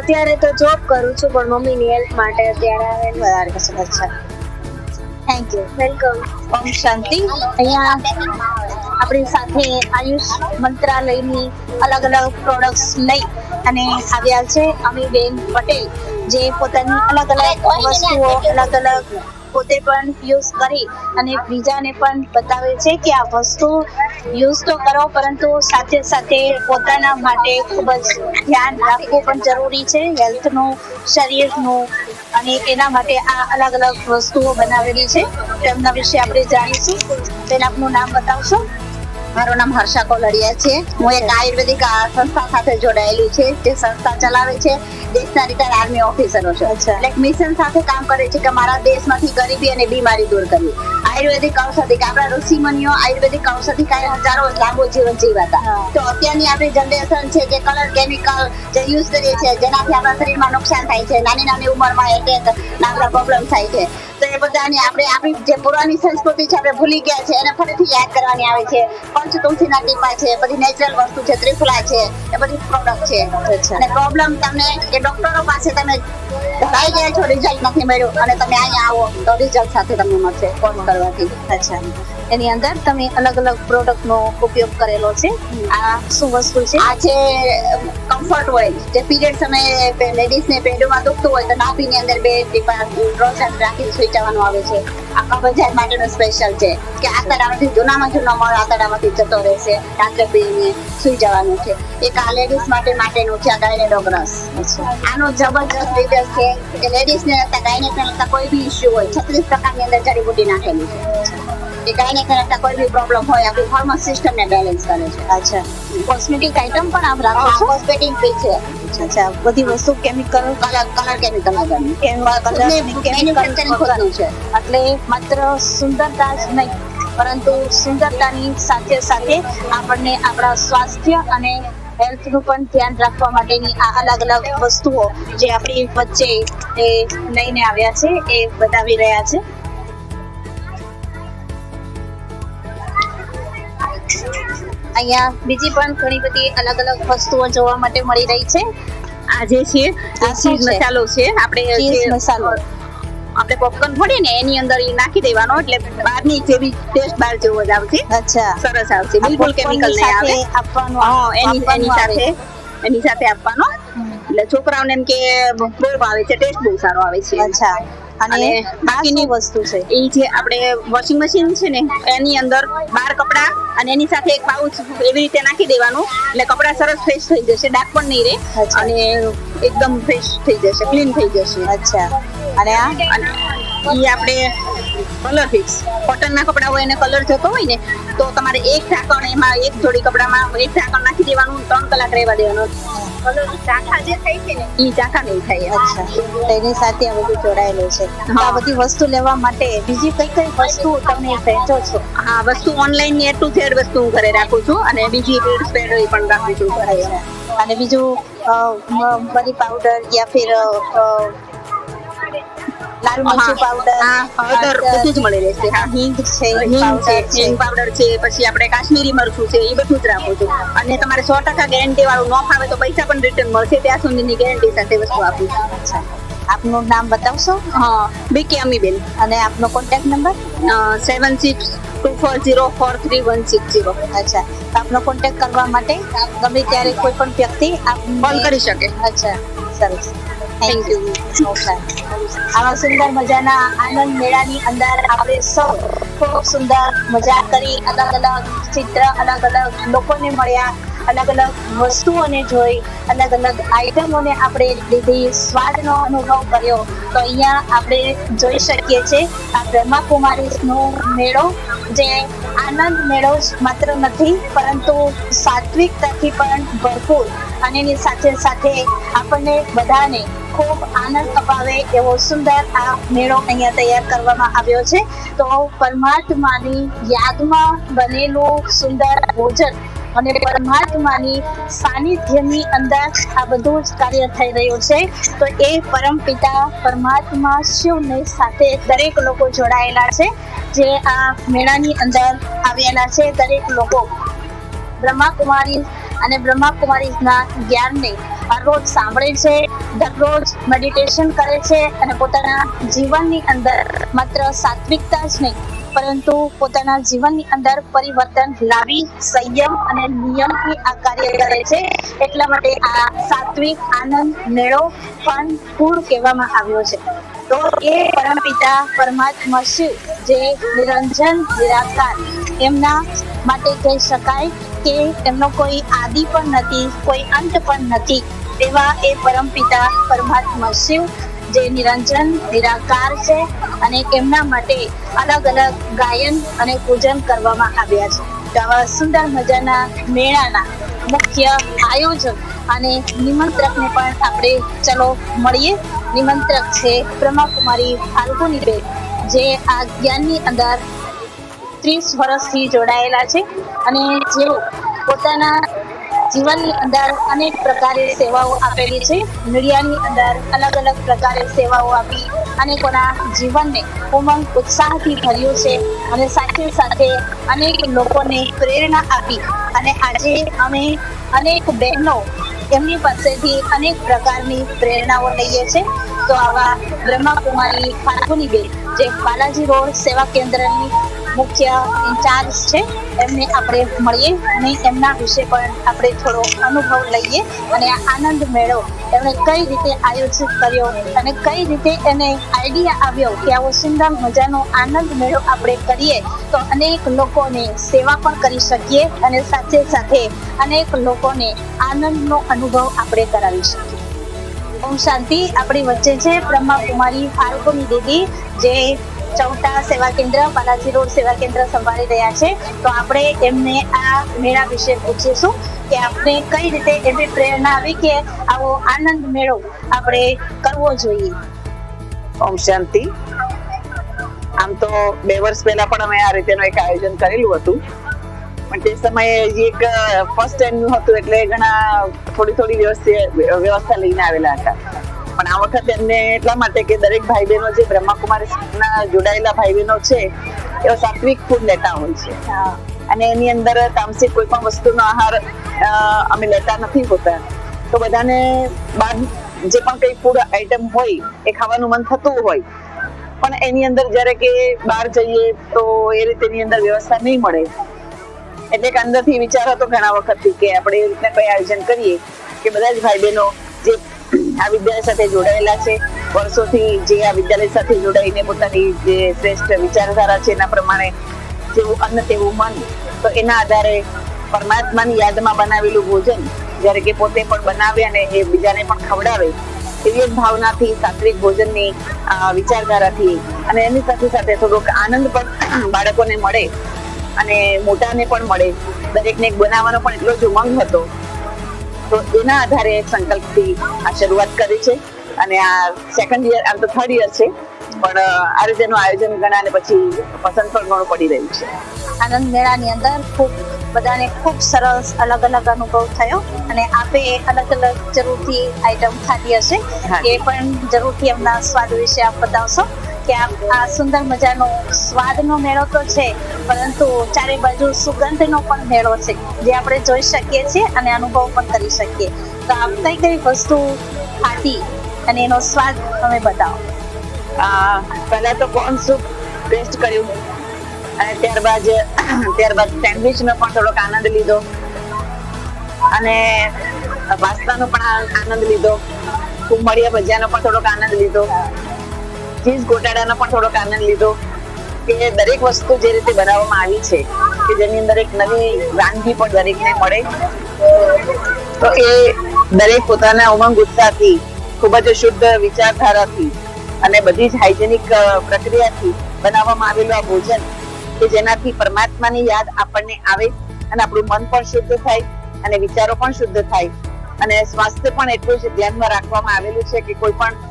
અત્યારે તો જોબ કરું છું પણ મમ્મીની હેલ્પ માટે અત્યારે વધારે કશું. અચ્છા, થેન્ક યુ. વેલકમ. ઓમ શાંતિ. અહીંયા આપણી સાથે આયુષ મંત્રાલયની અલગ અલગ પ્રોડક્ટ્સ લઈ અને આવ્યા છે અમીબેન પટેલ, જે પોતાની અલગ અલગ વસ્તુઓ અલગ અલગ પોતે પણ યુઝ કરી અને બીજાને પણ બતાવે છે કે આ વસ્તુ યુઝ તો કરો પરંતુ સાથે સાથે પોતાના માટે ખૂબ જ ધ્યાન રાખવું પણ જરૂરી છે, હેલ્થનું, શરીરનું. અને એના માટે આ અલગ અલગ વસ્તુઓ બનાવેલી છે. તેમના વિશે આપણે જાણીશું. તેના આપનું નામ બતાવશો? મારું નામ હર્ષા કોલડિયા છે. હું એક આયુર્વેદિક સંસ્થા સાથે જોડાયેલી છે. જે સંસ્થા ચલાવે છે દેશના રિટાયર્ડ આર્મી ઓફિસરો છે. એટલે એક મિશન સાથે કામ કરે છે કે મારા દેશમાંથી ગરીબી અને બીમારી દૂર કરવી. આયુર્વેદિક ઔષધિ, આપણા ઋષિમુનિઓ આયુર્વેદિક ઔષધિ ખાઈ હજારો લાંબો જીવન જીવાતા. તો અત્યારની આપણી જનરેશન છે જે કલર કેમિકલ જે યુઝ કરીએ છીએ, જેનાથી આપણા શરીરમાં નુકસાન થાય છે, નાની નાની ઉંમરમાં એટેક નાના પ્રોબ્લેમ થાય છે. તો એ બધાની આપણે આપણી જે પુરાની સંસ્કૃતિ છે આપણે ભૂલી ગયા છે, એને ફરીથી યાદ કરવાની આવે છે. પંચતુલસીના ટીપા છે, બધી નેચરલ વસ્તુ છે, ત્રિફલા છે, એ બધી પ્રોડક્ટ છે. અને પ્રોબ્લેમ તમને કે ડોક્ટરો પાસે તમે ધરાઈ ગયા છો, રિઝલ્ટ નથી મળ્યું અને તમે અહીંયા આવો તો રિઝલ્ટ સાથે તમને મળશે ફોન કરવાથી. અચ્છા, એની અંદર તમે અલગ અલગ પ્રોડક્ટનો ઉપયોગ કરેલો છે. આ શું વસ્તુ છે? આ છે કમ્ફર્ટ ઓઇલ, જે પીરિયડ સમયે લેડીઝને પેટમાં દુખતું હોય તો નાભીની અંદર 2 ટીપા રોશન રાખીને સુઈ જવાનું આવે છે. આ કબજિયાત માટેનું સ્પેશિયલ છે કે આંતરડામાંથી જૂનામાં જૂનો મળ આંતરડામાંથી જતો રહેશે, રાત્રે પીને સુઈ જવાનું છે. એક આ લેડીઝ માટેનું છે, આ ગાયનેડોગ રસ. આનો જબરજસ્ત રિઝલ્ટ છે કે લેડીઝને લગતા ગાયનેકને લગતા કોઈ બી ઇસ્યુ હોય 36 પ્રકારની અંદર જડીબુટી નાખેલી છે. એ ગાયનેકને લગતા કોઈ બી પ્રોબ્લેમ હોય આપણી હોર્મોન સિસ્ટમને બેલેન્સ કરે છે. અચ્છા, કોસ્મેટિક આઇટમ પણ આપ રાખો છો? કોસ્મેટિક બી છે. અચ્છા, બધી વસ્તુ કેમિકલ કલર કેમિકલ મેન્યુફેક્ચરિંગ છે. એટલે માત્ર સુંદરતા જ નહીં પરંતુ સુંદરતાની સાથે સાથે આપણને આપણા સ્વાસ્થ્ય અને હેલ્થનું પણ ધ્યાન રાખવા માટેની આ અલગ અલગ વસ્તુઓ જે આપણી વચ્ચે એ લઈને આવ્યા છે એ બતાવી રહ્યા છે. અહીંયા બીજી પણ ઘણી બધી અલગ અલગ વસ્તુઓ જોવા માટે મળી રહી છે. આ જે છે ચીઝ મસાલો છે. આપણે ચીઝ મસાલો આપણે પોપકોર્ન ફોડીએ ને એની અંદર ઈ નાખી દેવાનો એટલે બહારની જેવી ટેસ્ટ બહાર જેવો જ આવશે. અચ્છા, સરસ આવશે, બિલકુલ કેમિકલ નહીં આવે. આપવાનો એની સાથે આપવાનો એટલે છોકરાઓને એમ કે બહુ ભાવે છે, ટેસ્ટ બહુ સારો આવે છે. અચ્છા, અને બાકીની વસ્તુ છે એ જે આપણે વોશિંગ મશીન છે ને એની અંદર 12 કપડા અને એની સાથે એક પાઉચ એવી રીતે નાખી દેવાનું એટલે કપડા સરસ ફ્રેશ થઈ જશે, ડાઘ પણ નહીં રહે અને એકદમ ફ્રેશ થઈ જશે, ક્લીન થઈ જશે. અચ્છા. અને આ ઈ આપણે કલર ફિક્સ કોટનના કપડા હોય એને કલર જતો હોય ને તો તમારે એક ઢાંકણ એમાં એક જોડી કપડામાં એક ઢાંકણ નાખી દેવાનું, 3 કલાક રહેવા દેવાનું. કલર ઝાંખા જે થાય છે ને ઈ ઝાંખા નહીં થાય. અચ્છા, તેની સાથે આ બધું જોડાયેલું છે. આ બધી વસ્તુ લેવા માટે બીજી કઈ વસ્તુ તમે વેચો છો? હા, વસ્તુ ઓનલાઈન ની A to Z વસ્તુ હું ઘરે રાખું છું અને બીજી પેડ સ્પ્રેડ પણ રાખું છું ઘરે. અને બીજું મરી પાવડર યા ફિર લાલ મરચું પાવડર, હળદર બધું જ મળી રહેશે. હા, હિંગ છે, હિંગ પાવડર છે, પછી આપણે કાશ્મીરી મરચું છે, એ બધું જ રાખું છું. અને તમારે 100% ગેરંટી વાળું ન ફાવે તો પૈસા પણ રિટર્ન મળશે, ત્યાં સુધીની ગેરંટી સાથે વસ્તુ આપું છું. અચ્છા, આપનું નામ બતાવશો? હા, BK અમીબેન. અને આપનો કોન્ટેક્ટ નંબર? 7624043160. અચ્છા, આપનો કોન્ટેક્ટ કરવા માટે ગમે ત્યારે કોઈ પણ વ્યક્તિ કોલ કરી શકે. અચ્છા, સરસ, થેન્ક યુ. આવા સુંદર મજાના આનંદ મેળાની અંદર આપણે સૌ ખૂબ સુંદર મજા કરી, અલગ અલગ ચિત્ર, અલગ અલગ લોકોને મળ્યા, અલગ અલગ વસ્તુઓને જોઈ, અલગ અલગ આઈટમોને આપણે લીધી, સ્વાદનો અનુભવ કર્યો. તો અહીંયા આપણે જોઈ શકીએ છીએ આ બ્રહ્માકુમારીઝનો મેળો, જે આનંદ મેળો જ માત્ર નથી પરંતુ સાત્વિકતાથી પણ ભરપૂર, અને એની સાથે સાથે આપણને બધાને ખૂબ આનંદ અપાવે એવો સુંદર આ મેળો અહીંયા તૈયાર કરવામાં આવ્યો છે. તો પરમાત્માની યાદમાં બનેલું સુંદર ભોજન અને પરમાત્માની સાનિધ્યની અંદર આ બધું જ કાર્ય થઈ રહ્યું છે. તો એ પરમપિતા પરમાત્મા શિવને સાથે દરેક લોકો જોડાયેલા છે, જે આ મેળાની અંદર આવેલા છે. દરેક લોકો બ્રહ્માકુમારી અને બ્રહ્માકુમારીના જ્ઞાનને રોજ સાંભળે છે, દરરોજ મેડિટેશન કરે છે અને પોતાના જીવનની અંદર માત્ર સાત્વિકતા જ નહીં પરંતુ પોતાના જીવનની અંદર પરિવર્તન લાવી સંયમ અને નિયમથી આ કાર્ય કરે છે. એટલા માટે આ સાત્વિક આનંદ મેળો પણ પૂર કહેવામાં આવ્યો છે. તો એ પરમપિતા પરમાત્મા શિવ જે નિરંજન નિરાકાર, એમના માટે કહી શકાય કે એમનો કોઈ આદિ પણ નથી, કોઈ અંત પણ નથી, એવા એ પરમપિતા પરમાત્મા શિવ જે નિરંજન નિરાકાર છે અને એમના માટે અલગ અલગ ગાયન અને પૂજન કરવામાં આવ્યા છે. તો આવા સુંદર મજાના મેળાના મુખ્ય આયોજક અને નિમંત્રકને પણ આપણે ચલો મળીએ. નિમંત્રક છે બ્રહ્માકુમારી ફાલ્ગુનીબેન, જે આ જ્ઞાનની અંદર 30 વર્ષથી જોડાયેલા છે અને જેઓ પોતાના જીવનની અંદર અનેક પ્રકારે સેવાઓ આપેલી છે. મીડિયાની અંદર અલગ અલગ પ્રકારે સેવાઓ આપી અનેકોના જીવનને ઉમંગ ઉત્સાહથી ભર્યું છે અને સાથે સાથે અનેક લોકોને પ્રેરણા આપી. અને આજે અમે અનેક બહેનો એમની પાસેથી અનેક પ્રકારની પ્રેરણાઓ લઈએ છીએ. તો આવા બ્રહ્માકુમારી ફાલ્ગુનીબેન, જે બાલાજી રોડ સેવા કેન્દ્રની મુખ્ય ઇન્ચાર્જ છે, એમને આપણે મળીએ અને એમના વિશે પણ આપણે થોડો અનુભવ લઈએ અને આ આનંદ મેળો એમણે કઈ રીતે આયોજિત કર્યો અને કઈ રીતે એને આઈડિયા આવ્યો કે આવો સુંદર મજાનો આનંદ મેળો આપણે કરીએ તો અનેક લોકોને સેવા પણ કરી શકીએ અને સાથે સાથે અનેક લોકોને આનંદનો અનુભવ આપણે કરાવી શકીએ. ઓમ શાંતિ. આપણી વચ્ચે છે બ્રહ્માકુમારી ફાલ્ગુની દીદી, જે ચૌટા સેવા કેન્દ્ર, બાલાજી રોડ સેવા કેન્દ્ર સંભાળી રહ્યા છે. તો આપણે એમને આ મેળા વિશે પૂછીશું કે આપણે કઈ રીતે એવી પ્રેરણા આવી કે આવો આનંદ મેળો આપણે કરવો જોઈએ. ઓમ શાંતિ. આમ તો 2 વર્ષ પહેલા પણ અમે આ રીતેનું એક આયોજન કરેલું હતું, પણ તે સમયે એક ફર્સ્ટ ટાઈમ હતું એટલે ઘણા થોડી વ્યવસ્થા લઈને આવેલા હતા. પણ આ વખતે એમને એટલા માટે કે દરેક ભાઈ બહેનો જે બ્રહ્માકુમારીના જોડાયેલા ભાઈ બહેનો છે એઓ સાત્વિક ફૂડ લેતા હોય છે અને એની અંદર તામસિક કોઈ પણ વસ્તુનો આહાર અમે લેતા નથી હોતા. તો બધાને બહાર જે પણ કઈ ફૂડ આઈટમ હોય એ ખાવાનું મન થતું હોય, પણ એની અંદર જ્યારે કે બહાર જઈએ તો એ રીતેની અંદર વ્યવસ્થા નહીં મળે. એટલે એક અંદરથી વિચાર હતો ઘણા વખતથી કે આપણે એ રીતના કઈ આયોજન કરીએ કે બધા જ ભાઈ બહેનો જે આ વિદ્યાલય સાથે જોડાયેલા છે. વર્ષોથી જે આ વિદ્યાલય સાથે જોડાઈને પોતાની જે શ્રેષ્ઠ વિચારધારા છે એના પ્રમાણે જેવું અન્ન તેવું મન, તો એના આધારે પરમાત્માની યાદમાં બનાવેલું ભોજન જ્યારે કે પોતે પણ બનાવે અને એ બીજાને પણ ખવડાવે, એવી એક ભાવનાથી સાત્વિક ભોજનની વિચારધારાથી અને એની સાથે સાથે થોડોક આનંદ પણ બાળકોને મળે અને મોટાને પણ મળે, દરેકને બનાવવાનો પણ એટલો જ ઉમંગ હતો. તો એના આધારે સંકલ્પથી આ શરૂઆત કરી છે અને આ સેકન્ડ યર, આમ તો થર્ડ યર છે, પણ આ રીતેનું આયોજન ઘણા અને પછી પસંદ પણ ઘણું પડી રહ્યું છે. આનંદ મેળાની અંદર બધાને ખૂબ સરસ અલગ અલગ અનુભવ થયો અને આપે અલગ અલગ જરૂરથી આઈટમ ખાધી હશે, એ પણ જરૂરથી એમના સ્વાદ વિશે આપ બતાવશો કે આ સુંદર મજાનો સ્વાદનો મેળો તો છે, પરંતુ ચારે બાજુ સુગંધનો પણ મેળો છે જે આપણે જોઈ શકીએ છીએ અને અનુભવ પણ કરી શકીએ. તો આપ કઈ કઈ વસ્તુ ખાધી અને એનો સ્વાદ તમે બતાવો. પહેલા તો કોર્ન સૂપ ટેસ્ટ કર્યું અને ત્યારબાદ સેન્ડવિચનો પણ થોડોક આનંદ લીધો અને પાસ્તાનો પણ આનંદ લીધો, કુંભળિયા ભજીયાનો પણ થોડોક આનંદ લીધો, ચીઝ ગોટાળાનો પણ થોડોક આનંદ લીધો કે દરેક વસ્તુ જે રીતે બનાવવામાં આવી છે કે જેની અંદર એક નવી વાનગી પણ દરેકને મળે, તો એ દરેક પોતાના ઉમંગ ઉત્સાહથી ખૂબ જ શુદ્ધ વિચારધારાથી અને બધી જ હાઇજેનિક પ્રક્રિયાથી બનાવવામાં આવેલું આ ભોજન કે જેનાથી પરમાત્માની યાદ આપણને આવે અને આપણું મન પણ શુદ્ધ થાય અને વિચારો પણ શુદ્ધ થાય અને સ્વાસ્થ્ય પણ એટલું જ ધ્યાનમાં રાખવામાં આવેલું છે કે કોઈ પણ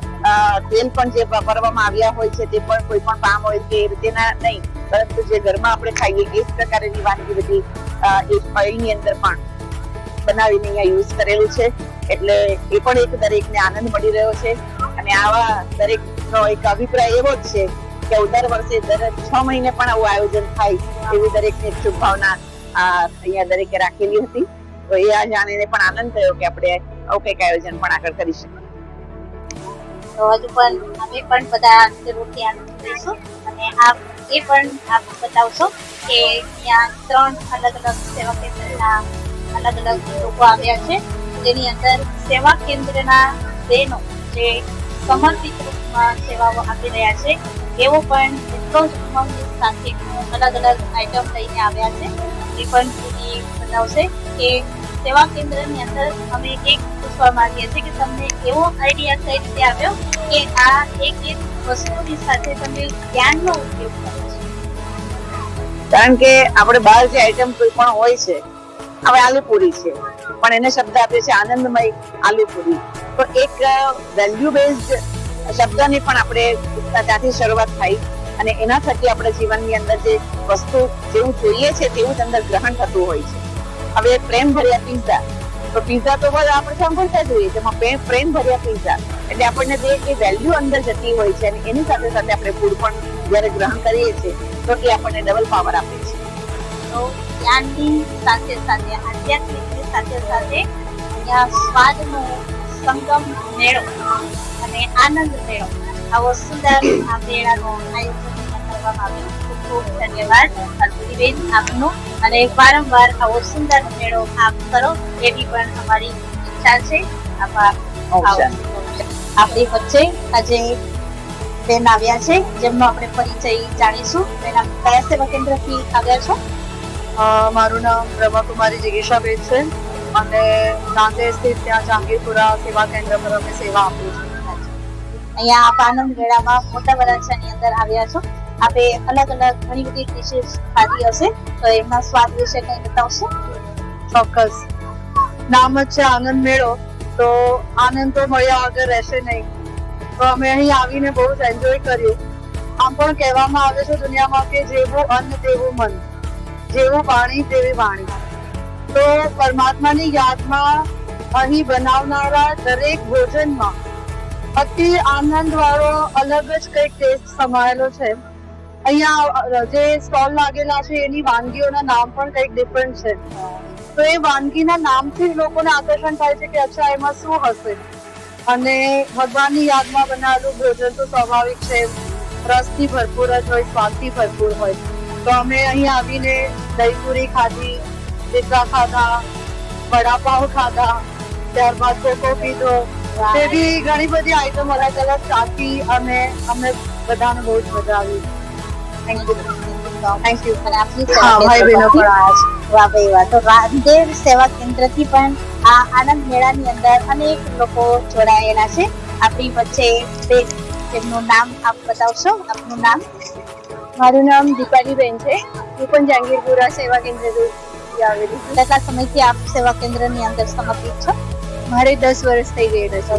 તેલ પણ જે વાપરવામાં આવ્યા હોય છે તે પણ કોઈ પણ પામ ઓઇલ કે એ રીતેના નહીં, પરંતુ જે ઘરમાં આપણે ખાઈએ એ જ પ્રકારની વાનગી બધી એક ઓઇલની અંદર પણ બનાવીને અહીંયા યુઝ કરેલું છે. એટલે એ પણ એક દરેકને આનંદ મળી રહ્યો છે અને આવા દરેકનો એક અભિપ્રાય એવો જ છે કે દર વર્ષે દર 6 મહિને પણ આવું આયોજન થાય એવી દરેકને એક શુભભાવના અહીંયા દરેકે રાખેલી હતી. તો એ આ જાણીને પણ આનંદ થયો કે આપણે આવું કંઈક આયોજન પણ આગળ કરી શકીએ. તો હજુ પણ અમે પણ બધા જરૂરથી આનંદ લઈશું અને આપ એ પણ આપ બતાવશો કે ત્યાં 3 અલગ અલગ સેવા કેન્દ્રના અલગ અલગ લોકો આવ્યા છે, જેની અંદર સેવા કેન્દ્રના બહેનો જે સમર્પિત રૂપમાં સેવાઓ આપી રહ્યા છે એવો પણ એટલો જ ઉમંગ સાથે અલગ અલગ આઈટમ લઈને આવ્યા છે. એ પણ બતાવશે કે સેવા કેન્દ્રની અંદર અમે એક પૂછવા માંગીએ છીએ કે તમને એવો આઈડિયા કઈ રીતે આવ્યો કે આ એક વસ્તુની સાથે તમે જ્ઞાનનો ઉપયોગ કરો છો? કારણ કે આપણે બહાર જે આઈટમ કોઈ પણ હોય છે, હવે આલુપુરી છે પણ એને શબ્દ આપ્યો છે આનંદમય આલુપુરી, તો એક વેલ્યુ બેઝડ શબ્દની પણ આપણે ત્યાંથી શરૂઆત થઈ અને એના થકી આપણે જીવનની અંદર જે વસ્તુ જેવું જોઈએ છે તેવું જ અંદર ગ્રહણ થતું હોય છે. હવે પ્રેમ ભર્યા પિઝા, તો પિઝા તો બધા આપણે સાંભળતા જોઈએ છે, પ્રેમ ભર્યા પિઝા એટલે આપણને જે વેલ્યુ અંદર જતી હોય છે અને એની સાથે સાથે આપણે ફૂડ પણ જ્યારે ગ્રહણ કરીએ છીએ તો એ આપણને ડબલ પાવર આપે છે. તો જ્ઞાનની સાથે સાથે આધ્યાત્મિકની સાથે સાથે અહીંયા સ્વાદનો સંગમ મેળો અને આનંદ મેળો આવો સુંદર આ મેળાનો આયોજન કરવામાં આવ્યું. ખૂબ ખૂબ ધન્યવાદ અલ્પુરીબેન આપનો, અને વારંવાર આવો સુંદર મેળો આપ કરો એવી પણ અમારી ઈચ્છા છે. આપણી વચ્ચે આજે બેન આવ્યા છે જેમનો આપણે પરિચય જાણીશું. બેન, આપ કયા સેવા કેન્દ્રથી આવ્યા છો? મારું નામ બ્રહ્માકુમારી જિગીશાબેન છે અને નાંદેડ સ્થિત ત્યાં જહાંગીરપુરા સેવા કેન્દ્ર પર અમે સેવા આપીએ છીએ. અહીંયા આપ આનંદ મેળામાં મોટા વરાછાની અંદર આવ્યા છો. આપે અલગ અલગ ઘણી બધી ડિશિસ ખાધી હશે, તો એમના સ્વાદ વિશે કંઈ બતાવશો? ચોક્કસ. નામ જ છે આનંદ મેળો, તો આનંદ તો મળ્યા વગર રહેશે નહીં. તો અમે અહીં આવીને બહુ જ એન્જોય કર્યું. આમ પણ કહેવામાં આવે છે દુનિયામાં કે જેવું અન્ન તેવું મન, જેવું પાણી તેવી વાણી. તો પરમાત્માની યાદમાં અહીં બનાવનારા દરેક ભોજનમાં અતિ આનંદ વાળો અલગ જ કંઈક ટેસ્ટ સમાયેલો છે. અહીંયા જે સ્ટોલ લાગેલા છે એની વાનગીઓના નામ પણ કંઈક ડિફરન્ટ છે. તો એ વાનગીના નામથી જ લોકોને આકર્ષણ થાય છે કે અચ્છા એમાં શું હશે. અને ભગવાનની યાદમાં બનાવેલું ભોજન તો સ્વાભાવિક છે, રસથી ભરપૂર જ હોય, સ્વાદથી ભરપૂર હોય. તો અમે અહીં આવીને દહીપુરી ખાધી, પિઝા ખાધા, વડાપાવ ખાધા, ત્યારબાદ કોકો પીધો, તેથી ઘણી બધી આઈટમ અલગ અલગ ચાખી અને અમને બધાને બહુ જ મજા આવી. Thank you. Thank you. અને આપની હા, ભાઈ બહેનો પણ આવ્યા છે. વાહ ભાઈ વાહ. તો રામદેવ સેવા કેન્દ્રથી પણ આ આનંદ મેળાની અંદર અનેક લોકો જોડાયેલા છે. આપણી વચ્ચે તેમનું નામ આપ બતાવશો? આપનું નામ? મારું નામ દીપાલીબેન છે. હું પણ જહાંગીરપુરા સેવા કેન્દ્રથી આવેલી છું. કેટલા સમયથી આપ સેવા કેન્દ્રની અંદર સમર્પિત છો? મારે 10 વર્ષ થઈ ગયેલા છે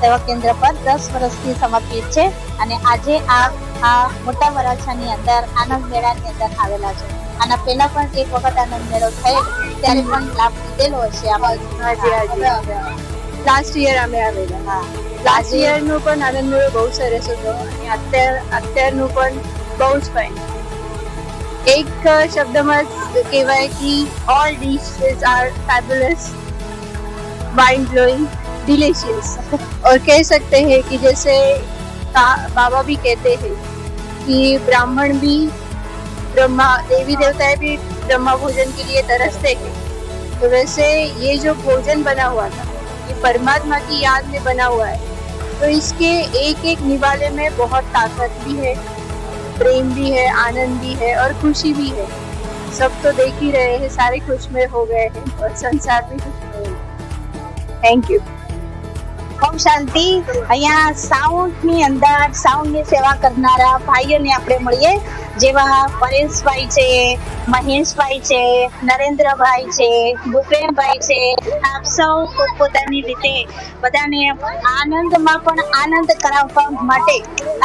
સેવા કેન્દ્ર પર 10 વર્ષથી સમર્પિત છે અને આજે આ મોટા વરાછાની અંદર આનંદ મેળાની અંદર આવેલા છે. આના પહેલા પણ એક વખત આનંદ મેળો થયેલો ત્યારે પણ લાભ લીધેલો હશે આમાં. લાસ્ટ યર અમે આવેલા. લાસ્ટ યરનો પણ આનંદ મેળો બહુ સરસ હતો અને અત્યારનું પણ બહુ જ ફાઇન. એક શબ્દમાં કહેવાય કે all dishes are fabulous, mind blowing, delicious. और कह सकते हैं कि जैसे बाबा भी कहते हैं कि ब्राह्मण भी ब्रह्मा देवी देवताएं भी ब्रह्मा भोजन के लिए तरसते हैं. तो वैसे ये जो भोजन बना हुआ था ये परमात्मा की याद में बना हुआ है. तो इसके एक एक निवाले में बहुत ताकत भी है, प्रेम भी है, आनंद भी है और खुशी भी है. सब तो देख ही रहे हैं, सारे खुश में हो गए हैं और संसार भी खुश में हो. Thank you. ઓમ શાંતિ. અહીંયા સાઉન્ડની અંદર સાઉન્ડની સેવા કરનારા ભાઈઓને આપણે મળીએ, જેવા પરેશભાઈ છે, મહેશભાઈ છે, નરેન્દ્રભાઈ છે, ભૂપેનભાઈ છે. આપ સૌ પોતપોતાની રીતે બધાને આનંદમાં પણ આનંદ કરાવવા માટે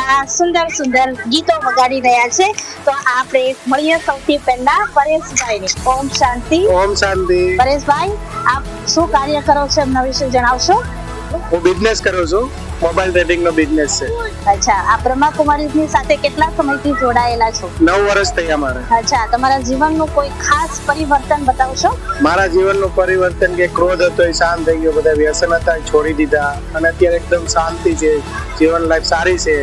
આ સુંદર સુંદર ગીતો વગાડી રહ્યા છે. તો આપણે મળીએ સૌથી પહેલા પરેશભાઈને. ઓમ શાંતિ. ઓમ શાંતિ. પરેશભાઈ, આપ શું કાર્ય કરો છો એમના વિશે જણાવશો? હું બિઝનેસ કરું છું, મોબાઈલ ટ્રેડિંગ નો બિઝનેસ છે. અચ્છા, આ બ્રહ્માકુમારીઝની સાથે કેટલા સમયથી જોડાયેલા છો? 9 વર્ષ થયા મારે. અચ્છા, તમારા જીવનનું કોઈ ખાસ પરિવર્તન બતાવશો? મારા જીવનનું પરિવર્તન કે ક્રોધ હતો એ શાંત થઈ ગયો, બધા વ્યસન હતા એ છોડી દીધા અને અત્યારે એકદમ શાંતિ છે, જીવન લાઈફ સારી છે.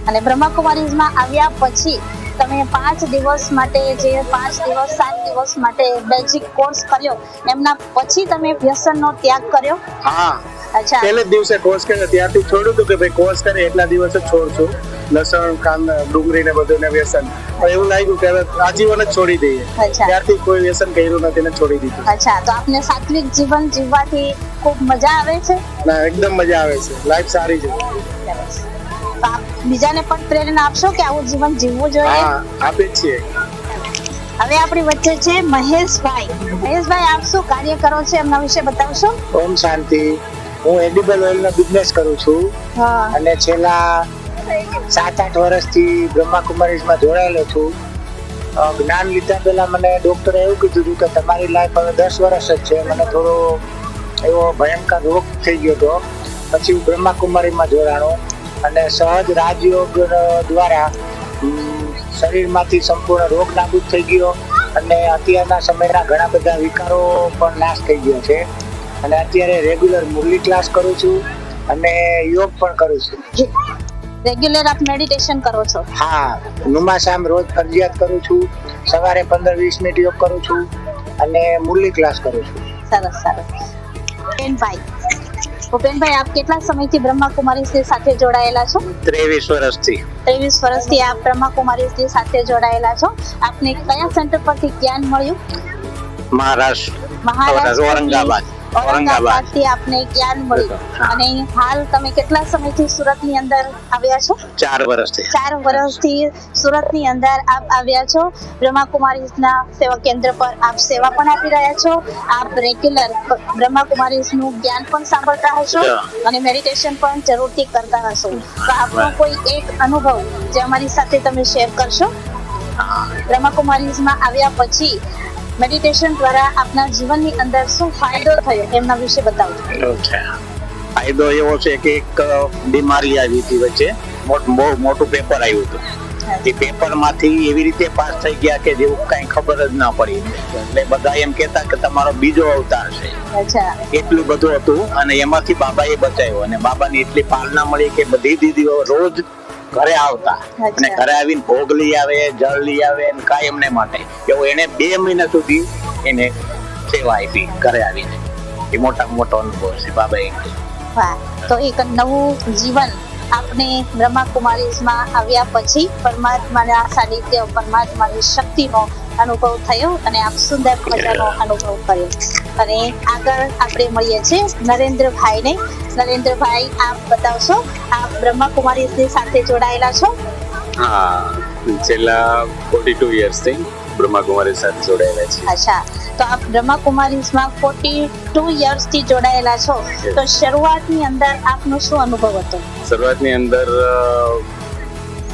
અને બ્રહ્માકુમારીઝમાં આવ્યા પછી તમે 5 દિવસ માટે જે 5 દિવસ 7 દિવસ માટે બેઝિક કોર્સ કર્યો, એમના પછી તમે વ્યસનનો ત્યાગ કર્યો? હા, અચ્છા. પહેલે દિવસે કોર્સ કર્યો ત્યારથી છોડ્યું હતું કે ભાઈ કોર્સ કરે એટલા દિવસ જ છોડશું, લસણ કાંદા ડુંગળી ને બધું ને વ્યસન. પણ એવું લાગ્યું કે હવે આજીવન જ છોડી દઈએ. ત્યારથી કોઈ વ્યસન કર્યું નથી ને છોડી દીધું. અચ્છા, તો આપને સાત્વિક જીવન જીવવાથી ખૂબ મજા આવે છે? ના, એકદમ મજા આવે છે, લાઈફ સારી છે. બીજાને પણ પ્રેરણા આપશો કે આવું જીવન જીવવું જોઈએ? હા, આપે છીએ. હવે આપણી વચ્ચે છે મહેશભાઈ. મહેશભાઈ, આપ શું કાર્ય કરો છો એમના વિશે બતાવશો? ઓમ શાંતિ. હું એડિબલ ઓઇલ નો બિઝનેસ કરું છું અને છેલ્લા 7-8 વર્ષથી બ્રહ્માકુમારીઝમાં જોડાયેલો છું. જ્ઞાન લીધા પહેલા મને ડોક્ટરે એવું કીધું હતું કે તમારી લાઈફ હવે 10 વર્ષ જ છે. મને થોડો એવો ભયંકર રોગ થઈ ગયો હતો. પછી હું બ્રહ્માકુમારીમાં જોડાણો અને સહજ રાજયોગ દ્વારા શરીરમાંથી સંપૂર્ણ રોગ નાબૂદ થઈ ગયો અને અત્યારના સમયના ઘણા બધા વિકારો પણ નાશ થઈ ગયો છે. અને અત્યારે રેગ્યુલર મુરલી ક્લાસ કરું છું અને યોગ પણ કરું છું. રેગ્યુલર આપ મેડિટેશન કરો છો? હા, નુમાશામ રોજ ફરજિયાત કરું છું. સવારે 15-20 મિનિટ યોગ કરું છું અને મુરલી ક્લાસ કરું છું. સરસ સરસ. ભૂપેનભાઈ, આપ કેટલા સમયથી બ્રહ્માકુમારીઝની સાથે જોડાયેલા છો? 23 વર્ષથી. 23 વર્ષથી આપ બ્રહ્માકુમારીઝની સાથે જોડાયેલા છો. આપને કયા સેન્ટર પરથી જ્ઞાન મળ્યું? મહારાષ્ટ્ર, ઔરંગાબાદથી આપને જ્ઞાન મળ્યું. અને હાલ તમે કેટલા સમયથી સુરતની અંદર આવ્યા છો? 4 વર્ષથી. 4 વર્ષથી સુરતની અંદર આપ આવ્યા છો. બ્રહ્માકુમારીઝના સેવા કેન્દ્ર પર આપ સેવા પણ આપી રહ્યા છો. આપ રેગ્યુલર બ્રહ્માકુમારીઝનું જ્ઞાન પણ સાંભળતા હશો અને મેડિટેશન પણ જરૂરથી કરતા હશો. તો આપનો કોઈ એક અનુભવ જે અમારી સાથે તમે શેર કરશો? બ્રહ્માકુમારીઝમાં આવ્યા પછી મેડિટેશન દ્વારા આપના જીવનની અંદર શું ફાયદો થયો એમના વિશે બતાવો. ફાયદો એવો છે કે એક બીમારી આવી હતી વચ્ચે, બહુ મોટું પેપર આવ્યું હતું. એ પેપર માંથી એવી રીતે પાસ થઈ ગયા કે જેવું કઈ ખબર જ ના પડી. એટલે બધા એમ કહેતા કે તમારો બીજો અવતાર છે. એટલું બધું હતું અને એમાંથી બાબાએ બચાવ્યો અને બાબાની એટલી પાલના મળી કે બધી દીદીઓ રોજ ઘરે આવતા અને ઘરે આવીને ભોગ લઈ આવે, જળ લઈ આવે અને કાયમને માટે એવું એને 2 મહિના સુધી એને સેવા આપી ઘરે આવીને. એ મોટામાં મોટો અનુભવ છે બાબા એક. વાહ, તો એક નવું જીવન આપણે બ્રહ્માકુમારીઝમાં આવ્યા પછી પરમાત્માના સાનિધ્ય, પરમાત્માની શક્તિનો અનુભવ થયો અને આપ સુંદર મજાનો અનુભવ કર્યો. અને આગળ આપણે મળીએ છીએ નરેન્દ્રભાઈને. નરેન્દ્રભાઈ, આપ બતાવશો, આપ બ્રહ્માકુમારીઝની સાથે જોડાયેલા છો? હા, છેલ્લા 42 યર્સથી બ્રહ્માકુમારી સાથે જોડાયેલા છે. અચ્છા, તો આપ બ્રહ્માકુમારીઝમાં 42 યર્સથી જોડાયેલા છો. તો શરૂઆતની અંદર આપનો શું અનુભવ હતો? શરૂઆતની અંદર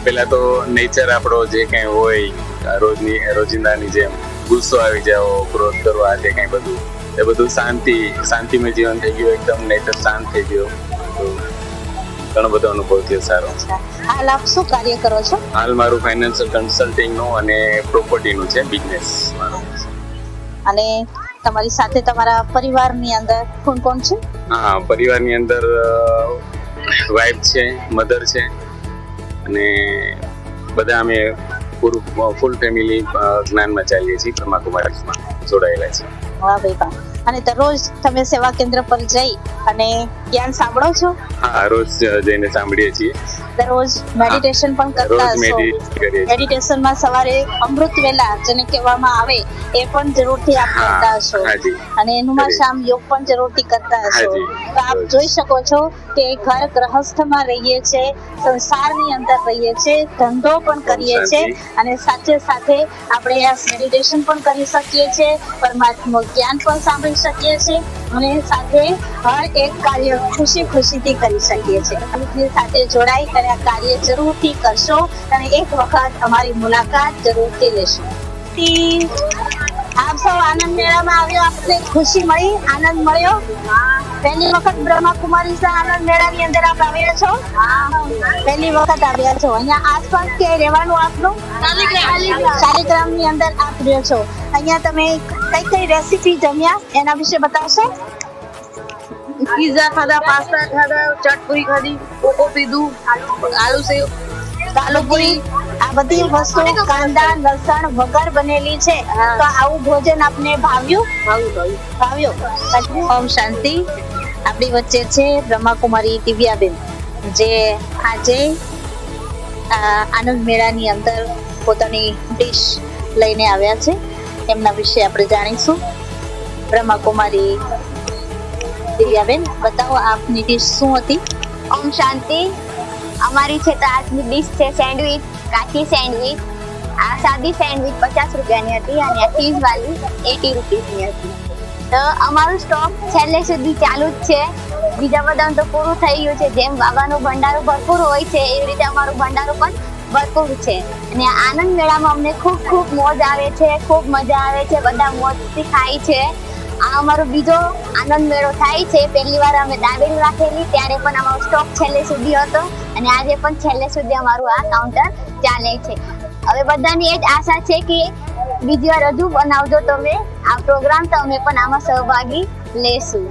પહેલા તો નેચર આપણો જે કંઈ હોય રોજિંદાની જેમ ગુસ્સો આવી જાવ, ક્રોધ કરવો, આ જે કંઈ બધું એ બધું શાંતિમય જીવન થઈ ગયું. એકદમ નેચર શાંત થઈ ગયો. તો ઘણો બધો અનુભવ થયો સારો. હાલ આપ શું કાર્ય કરો છો? હાલ મારું ફાઇનાન્શિયલ કન્સલ્ટિંગનું અને પ્રોપર્ટીનું છે બિઝનેસ મારો. અને તમારી સાથે તમારા પરિવારની અંદર કોણ કોણ છે? હા, પરિવારની અંદર વાઇફ છે, મધર છે અને બધા અમે ફૂલ ફેમિલી જ્ઞાનમાં ચાલીએ છીએ, બ્રહ્માકુમારીઝમાં જોડાયેલા છીએ. વાહ ભાઈ વાહ. અને દરરોજ તમે સેવા કેન્દ્ર પર જઈ અને જ્ઞાન સાંભળો છો? હા, રોજ જઈને સાંભળીએ છીએ. દરરોજ મેડિટેશન પણ કરતા હશો? મેડિટેશનમાં સવારે અમૃત વેલા જેને કહેવામાં આવે એ પણ જરૂરથી આપ કરતા હશો અને એનું શામ યોગ પણ જરૂરથી કરતા હશો. તો આપ જોઈ શકો છો કે ઘર ગ્રહસ્થમાં રહીએ છે, સંસારની અંદર રહીએ છે, ધંધો પણ કરીએ છે અને સાથે સાથે આપણે આ મેડિટેશન પણ કરી શકીએ છીએ, પરમાત્માનું જ્ઞાન પણ સાંભળી શકીએ છીએ અને સાથે હર એક કાર્ય ખુશીથી કરી શકીએ છીએ. આપની સાથે જોડાઈ અને આ કાર્ય જરૂરથી કરશો અને એક વખત અમારી મુલાકાત જરૂરથી લેશો. આપ સૌ આનંદ મેળામાં આવ્યો, આપને ખુશી મળી, આનંદ મળ્યો. પહેલી વખત બ્રહ્માકુમારીઝના આનંદ મેળાની અંદર આપ આવ્યા છો? પહેલી વખત આવ્યા છો. અહીંયા આસપાસ કે રહેવાનું આપનું? શાલિગ્રામની અંદર આપ રહ્યો છો. અહીંયા તમે કઈ રેસીપી જમ્યા એના વિશે બતાવશો? પિઝા ખાધા, પાસ્તા ખાધા, ચટપુરી ખાધી, કોકો પીધું, આલુ સેવ, આલુપુરી, આ બધી વસ્તુ કાંદા લસણ વગર બનેલી છે. તો આવું ભોજન આપને ભાવ્યું? ઓમ શાંતિ. આપણી વચ્ચે છે બ્રહ્માકુમારી દિવ્યાબેન, જે આજે આનંદ મેળાની અંદર પોતાની ડીશ લઈને આવ્યા છે. એમના વિશે આપણે જાણીશું. બ્રહ્માકુમારી દિવ્યાબેન, બતાવો આપની ડીશ શું હતી? ઓમ શાંતિ. અમારી છે તો આજની ડીશ છે સેન્ડવિચ, કાચી સેન્ડવિચ. આ સાદી સેન્ડવિચ 50 રૂપિયાની હતી અને આ ચીઝ વાળી 80 રૂપીસની હતી. તો અમારું સ્ટોક છેલ્લે સુધી ચાલુ જ છે. બીજા બધાનું તો પૂરું થઈ ગયું છે. જેમ બાબાનું ભંડારું ભરપૂર હોય છે એવી રીતે અમારું ભંડારું પણ ભરપૂર છે. અને આનંદ મેળામાં અમને ખૂબ ખૂબ મોજ આવે છે, ખૂબ મજા આવે છે, બધા મોજથી ખાય છે. આ અમારો બીજો આનંદ મેળો થાય છે. પહેલી વાર અમે દાબેલી રાખેલી ત્યારે પણ અમારો સ્ટોક છેલ્લે સુધી હતો અને આજે પણ છેલ્લે સુધી અમારું આ કાઉન્ટર ચાલે છે. હવે બધાની એ જ આશા છે કે બીજી વાર હજુ બનાવજો તમે આ પ્રોગ્રામ, તો અમે પણ આમાં સહભાગી લેશું.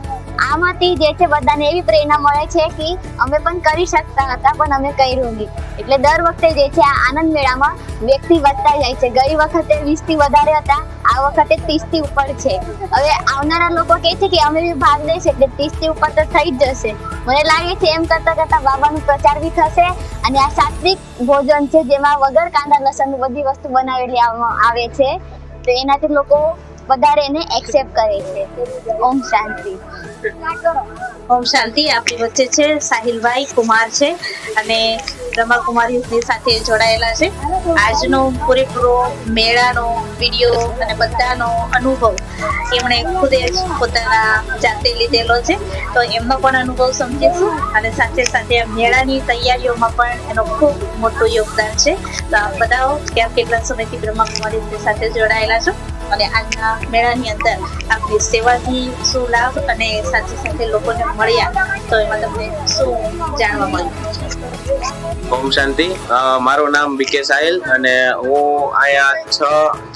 આમાંથી જે છે બધાને એવી પ્રેરણા મળે છે કે અમે પણ કરી શકતા હતા પણ અમે કર્યું નહીં. એટલે દર વખતે જે છે આ આનંદ મેળામાં વ્યક્તિ વધતા જાય છે. ગઈ વખતે 20 થી વધારે હતા, આ વખતે 30 થી ઉપર છે. હવે આવનારા લોકો કહે છે કે અમે બી ભાગ લઈશું એટલે 30 થી ઉપર તો થઈ જ જશે. મને લાગે છે એમ કરતા કરતા બાબાનો પ્રચાર બી થશે અને આ સાત્વિક ભોજન છે જેમાં વગર કાંદા લસણની બધી વસ્તુ બનાવેલી આવે છે, તો એનાથી લોકો વધારે એને એક્સેપ્ટ કરે છે. ઓમ શાંતિ. ઓમ શાંતિ. આપણી વચ્ચે છે સાહિલભાઈ કુમાર છે અને બ્રહ્માકુમારીઝની સાથે જોડાયેલા છે. આજનો પૂરેપૂરો મેળાનો વિડીયો અને બધાનો અનુભવ એમણે ખુદે જ પોતાના જાતે લીધેલો છે, તો એમનો પણ અનુભવ સમજીશું અને સાથે સાથે મેળાની તૈયારીઓમાં પણ એનો ખૂબ મોટું યોગદાન છે. તો આપ બતાવો કે આપ કેટલા સમયથી બ્રહ્માકુમારીઝની સાથે જોડાયેલા છો અને આજના મેળાની અંદર આપની સેવાથી શું લાભ અને સાથે સાથે લોકોને મળ્યા, તો એમાં તમને શું જાણવા મળ્યું? ઓમ શાંતિ. મારું નામ બીકે સાહિલ અને હું અહીંયા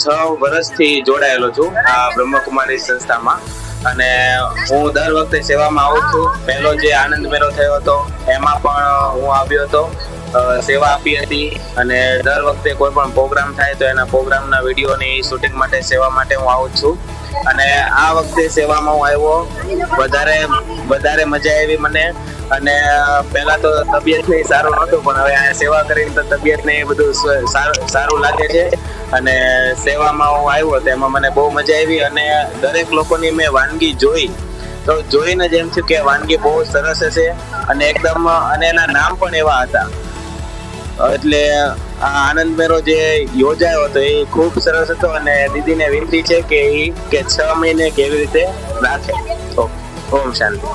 6 વર્ષથી જોડાયેલો છું આ બ્રહ્મકુમારી સંસ્થામાં. અને હું દર વખતે સેવામાં આવું છું. પહેલો જે આનંદ મેળો થયો હતો એમાં પણ હું આવ્યો હતો, સેવા આપી હતી અને દર વખતે કોઈ પણ પ્રોગ્રામ થાય તો એના પ્રોગ્રામના વિડીયોની શૂટિંગ માટે, સેવા માટે હું આવું છું. અને આ વખતે સેવામાં હું આવ્યો, વધારે મજા આવી મને. અને પહેલા તો તબિયત નહીં સારું નહોતું, પણ હવે અહીંયા સેવા કરીને તો તબિયત ને એ બધું સારું લાગે છે. અને સેવામાં હું આવ્યો તો એમાં મને બહુ મજા આવી. અને દરેક લોકોની મેં વાનગી જોઈ તો જોઈને જ એમ થયું કે વાનગી બહુ સરસ હશે અને એકદમ, અને એના નામ પણ એવા હતા. એટલે આ આનંદ મેળો જે યોજાયો હતો એ ખૂબ સરસ હતો. અને દીદીને વિનંતી છે કે 6 મહિને કેવી રીતે રાખે. ઓમ શાંતિ.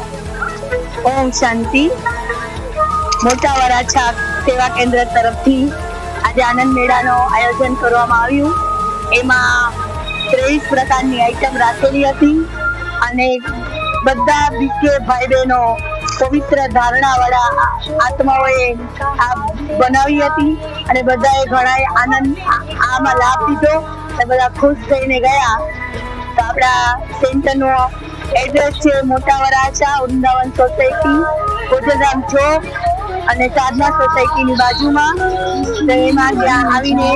ઓમ શાંતિ. મોટા વરાછા સેવા કેન્દ્ર તરફથી આજે આનંદ મેળાનો આયોજન કરવામાં આવ્યું. એમાં 23 પ્રકારની આઈટમ રાખેલી હતી અને બધા બીકે ભાઈ બહેનો પવિત્ર ધારણા વાળા આત્માઓએ આ બનાવી હતી અને બધાએ ઘણા આનંદ આમાં લાભ લીધો અને બધા ખુશ થઈને ગયા. તો આપણા સેન્ટરનો એડ્રેસ છે મોટા વરાછા, વૃંદાવન સોસાયટી, ગોજરધામ ચોક અને સાધના સોસાયટીની બાજુમાં. તો એમાં ત્યાં આવીને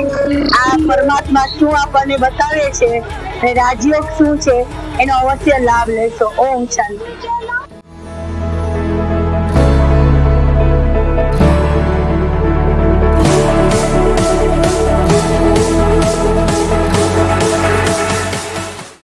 આ પરમાત્મા શું આપણને બતાવે છે અને રાજયોગ શું છે એનો અવશ્ય લાભ લેશો. ઓમ શાંતિ.